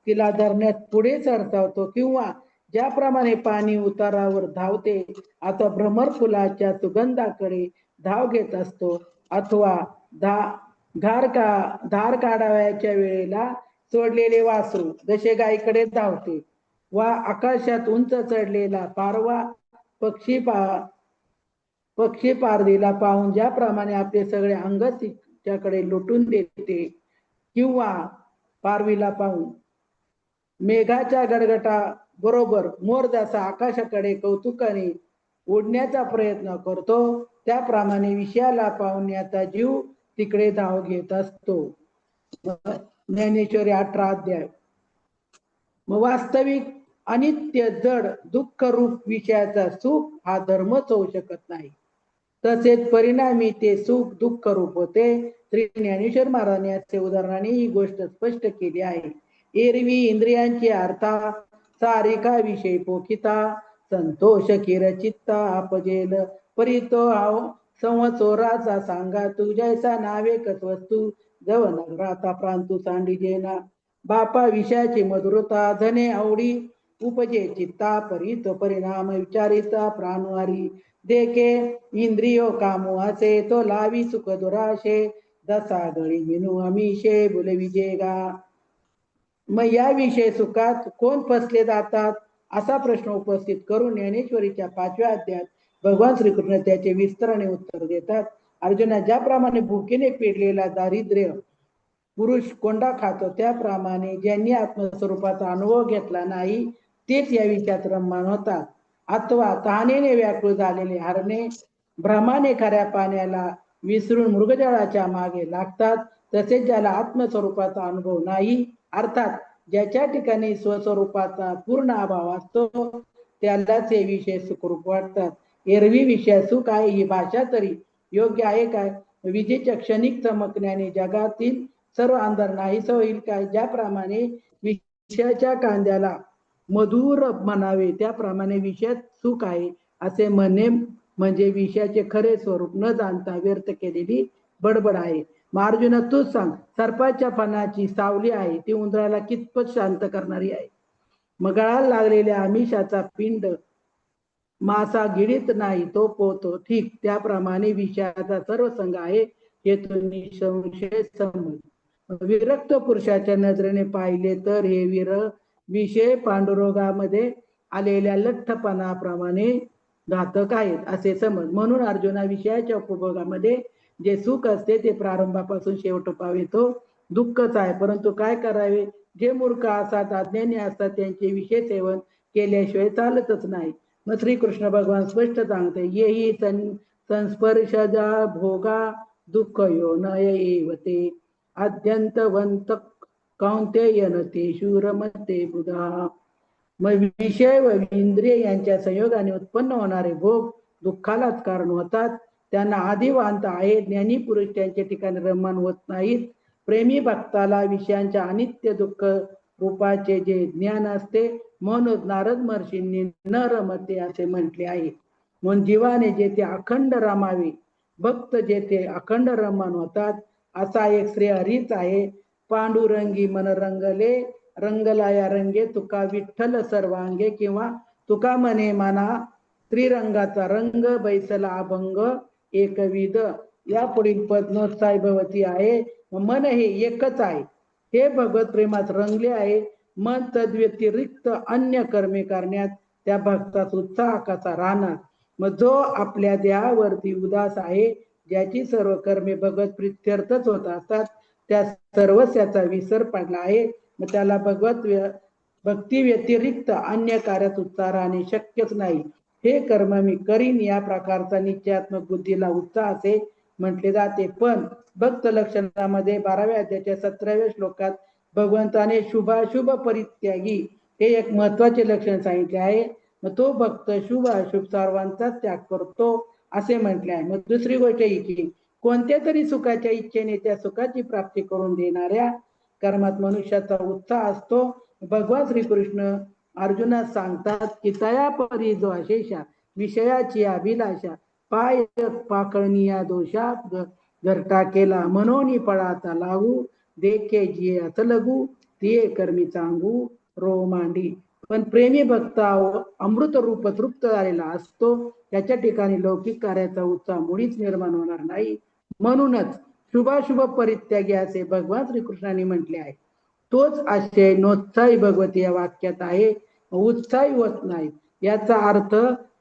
तिला धरण्यास पुढे सरसावतो, किंवा ज्याप्रमाणे पाणी उतारावर धावते आता भ्रमर फुलाच्या सुगंधाकडे धाव घेत असतो, अथवा धार काढावयाच्या वेळेला सोडलेले वासरू जसे गायीकडे धावते, वा आकाशात उंच चढलेला पारवा पक्षी पारधीला पाहून ज्याप्रमाणे आपले सगळे अंग तिच्याकडे लुटून देते, किंवा पारवीला पाहून मेघाच्या गडगटा बरोबर मोर जसा आकाशाकडे कौतुकाने ओढण्याचा प्रयत्न करतो, त्याप्रमाणे विषयाला पावण्याचा जीव तिकडे धाव घेत असतो. ज्ञानेश्वरी 18 अध्याय. मग वास्तविक अनित्य जड दुःख रूप विषयाचा सुख हा धर्मच होऊ शकत नाही. तसेच परिणामी ते सुख दुःख रूप होते. श्री ज्ञानेश्वर महाराजांनी असे उदाहरणाने ही गोष्ट स्पष्ट केली आहे. एरवी इंद्रियांची अर्था सारिका विषय पोखिता संतोष चित्ता आपजेल परितो संवत्सराचा सांगा तू जैसा नावे कस वस्तू जव नगराता प्रांतू सांडिजेना बापा विषयाची मधुरता धने आवडी उपजे चित्ता परित परिणाम विचारिता प्राणवारी देखे इंद्रियो कामो असे तो लावी सुख दुराशे दसा गळी विनू अमिषे बुलविजेगा. मग या विषय सुखात कोण फसले जातात असा प्रश्न उपस्थित करून ज्ञानेश्वरीच्या 5व्या अध्यायात भगवान श्रीकृष्ण त्याचे विस्तराने उत्तर देतात. अर्जुना, ज्याप्रमाणे भुकेने पेटलेला दारिद्र्य पुरुष कोंडा खातो, त्याप्रमाणे ज्यांनी आत्मस्वरूपाचा अनुभव घेतला नाही तेच या विषयात रममाण होतात. अथवा तहानेने व्याकुळ झालेले हरणे भ्रमाने खऱ्या पाण्याला विसरून मृगजळाच्या मागे लागतात. तसेच ज्याला आत्मस्वरूपाचा अनुभव नाही, अर्थात ज्याच्या ठिकाणी स्वस्वरूपाचा पूर्ण अभाव असतो, त्यालाच हे विषय सुखरूप वाटतात. एरवी विषय सुख आहे ही भाषा तरी योग्य आहे काय? विजेच्या क्षणिक चमकण्याने जगातील सर्व अंधार नाहीस होईल काय? ज्याप्रमाणे विषयाच्या कांद्याला मधुर म्हणावे, त्याप्रमाणे विषयात सुख आहे असे म्हणणे म्हणजे विषयाचे खरे स्वरूप न जाणता व्यर्थ केलेली बडबड आहे. मग अर्जुना, तूच सांग, सर्पाच्या फणाची सावली आहे ती उंदराला कितपत शांत करणारी आहे? मग गळाला लागलेल्या आमिषाचा पिंड मासा गिळीत नाही, तो पोहतो. ठीक त्याप्रमाणे विषयाचा सर्व संग आहे हे तुम्ही संशय समज. विरक्त पुरुषाच्या नजरेने पाहिले तर हे विषय पांडुरोगामध्ये आलेल्या लठ्ठपणाप्रमाणे घातक आहेत असे समज. म्हणून अर्जुना, विषयाच्या उपभोगामध्ये जे सुख असते ते प्रारंभापासून शेवटोपावे तो दुःखच आहे. परंतु काय करावे? जे मूर्ख असतात, अज्ञानी असतात, त्यांचे विषय सेवन केल्याशिवाय चालतच नाही. मग श्रीकृष्ण भगवान स्पष्ट सांगते, येही संस्पर्शजा भोगा दुःख यो नय एवते अद्यंतवंत कौंतेयन ते शूरमते बुधा. मग विषय व इंद्रिय यांच्या संयोगाने उत्पन्न होणारे भोग दुःखालाच कारण होतात. त्यांना आधी व अंत आहे. ज्ञानी पुरुष त्यांच्या ठिकाणी रममाण होत नाहीत. प्रेमी भक्ताला विषयांच्या अनित्य दुःख रूपाचे जे ज्ञान असते, म्हणून नारद महर्षींनी न रमते असे म्हटले आहे. म्हणून जीवाने जेथे अखंड रमावे, भक्त जेथे अखंड रममाण होतात, असा एक श्री हरीच आहे. पांडुरंगी मन रंगले रंगला या रंगे तुका विठ्ठल सर्वांगे, किंवा तुका मने मना त्रिरंगाचा रंग बैसला अभंग एकविध. या पुढील पद नोत्साई भवती आहे. मन हे एकच आहे, हे भगवत प्रेमात रंगले आहे. मन तद्व्यतिरिक्त अन्य कर्मे करण्यात त्या भक्ताचा उत्साह कसा राहणार? मग जो आपल्या देहावरती उदास आहे, ज्याची सर्व कर्मे भगवत प्रीत्यर्थच होत असतात, त्या सर्वस्याचा विसर पडला आहे. मग त्याला भक्ती व्यतिरिक्त अन्य कार्यात उत्साह राहणे शक्यच नाही. हे कर्म मी करीन या प्रकारचा निश्चयात्मक बुद्धीला उत्साह असे म्हटले जाते. पण भक्त लक्षणामध्ये 12व्या अध्यायाच्या 17व्या श्लोकात भगवंताने शुभाशुभ परित्यागी हे एक महत्वाचे लक्षण सांगितले आहे. मग तो भक्त शुभ अशुभ सर्वांचा त्याग करतो असे म्हटले आहे. मग दुसरी गोष्ट ही की कोणत्या तरी सुखाच्या इच्छेने त्या सुखाची प्राप्ती करून देणाऱ्या कर्मात मनुष्याचा उत्साह असतो. भगवान श्रीकृष्ण अर्जुनास सांगतात की तया परी जो अशेषा विषयाची अभिलाषा पाय पाकळणीया दोषा घरटा केला मनोनी पळाचा लागू देखे जिये अतलगू तिये कर्मी चांगू रो मांडी. पण प्रेमी भक्त अमृत रूप तृप्त झालेला असतो, त्याच्या ठिकाणी लौकिक कार्याचा उत्साह मुळीच निर्माण होणार नाही. म्हणूनच शुभाशुभ परित्यागी असे भगवान श्रीकृष्णाने म्हटले आहे. तोच आशय नोत्साही भगवती या वाक्यात आहे. उत्साही होत नाही याचा अर्थ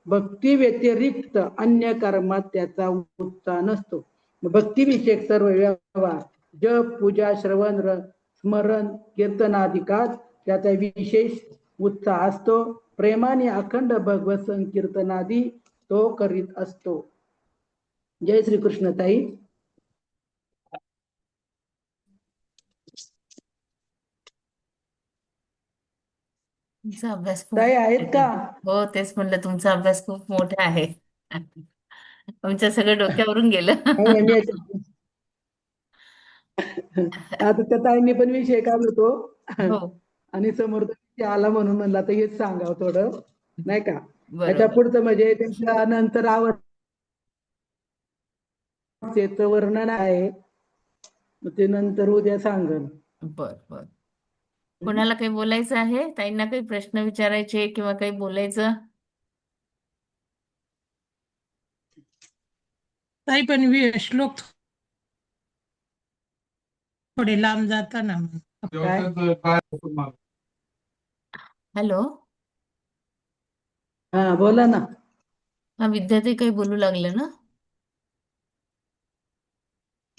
भक्ती व्यतिरिक्त अन्य कर्मात त्याचा उत्साह नसतो. भक्तिविषयक सर्व व्यवहार जप पूजा श्रवण स्मरण कीर्तनादिकात त्याचा विशेष उत्साह असतो. प्रेमाने अखंड भगवत संकीर्तनादी तो करीत असतो. जय श्रीकृष्ण ताई. तुमचा अभ्यास खूप ताई आहेत मोठा का? आहे. हो, तेच म्हणलं, तुमचा अभ्यास खूप मोठा आहे. आमच्या सगळं डोक्यावरून गेलं. नाही, मी आता त्या ताईंनी पण विषय काढतो हो, आणि समोर तो विषय आला म्हणून म्हणलं आता हेच सांगावं थोडं, नाही का? त्याच्या बरोबर. पुढचं म्हणजे त्यांच्या नंतर आवडतेचं वर्णन आहे, मग ते नंतर उद्या सांगन. बर बर. कोणाला काही बोलायचं आहे? ताईंना काही प्रश्न विचारायचे किंवा काही बोलायचं? ताई पण श्लोक थोडे लांब जाताना काय? हॅलो, हा बोला ना. हा, विद्यार्थी काही बोलू लागले ना?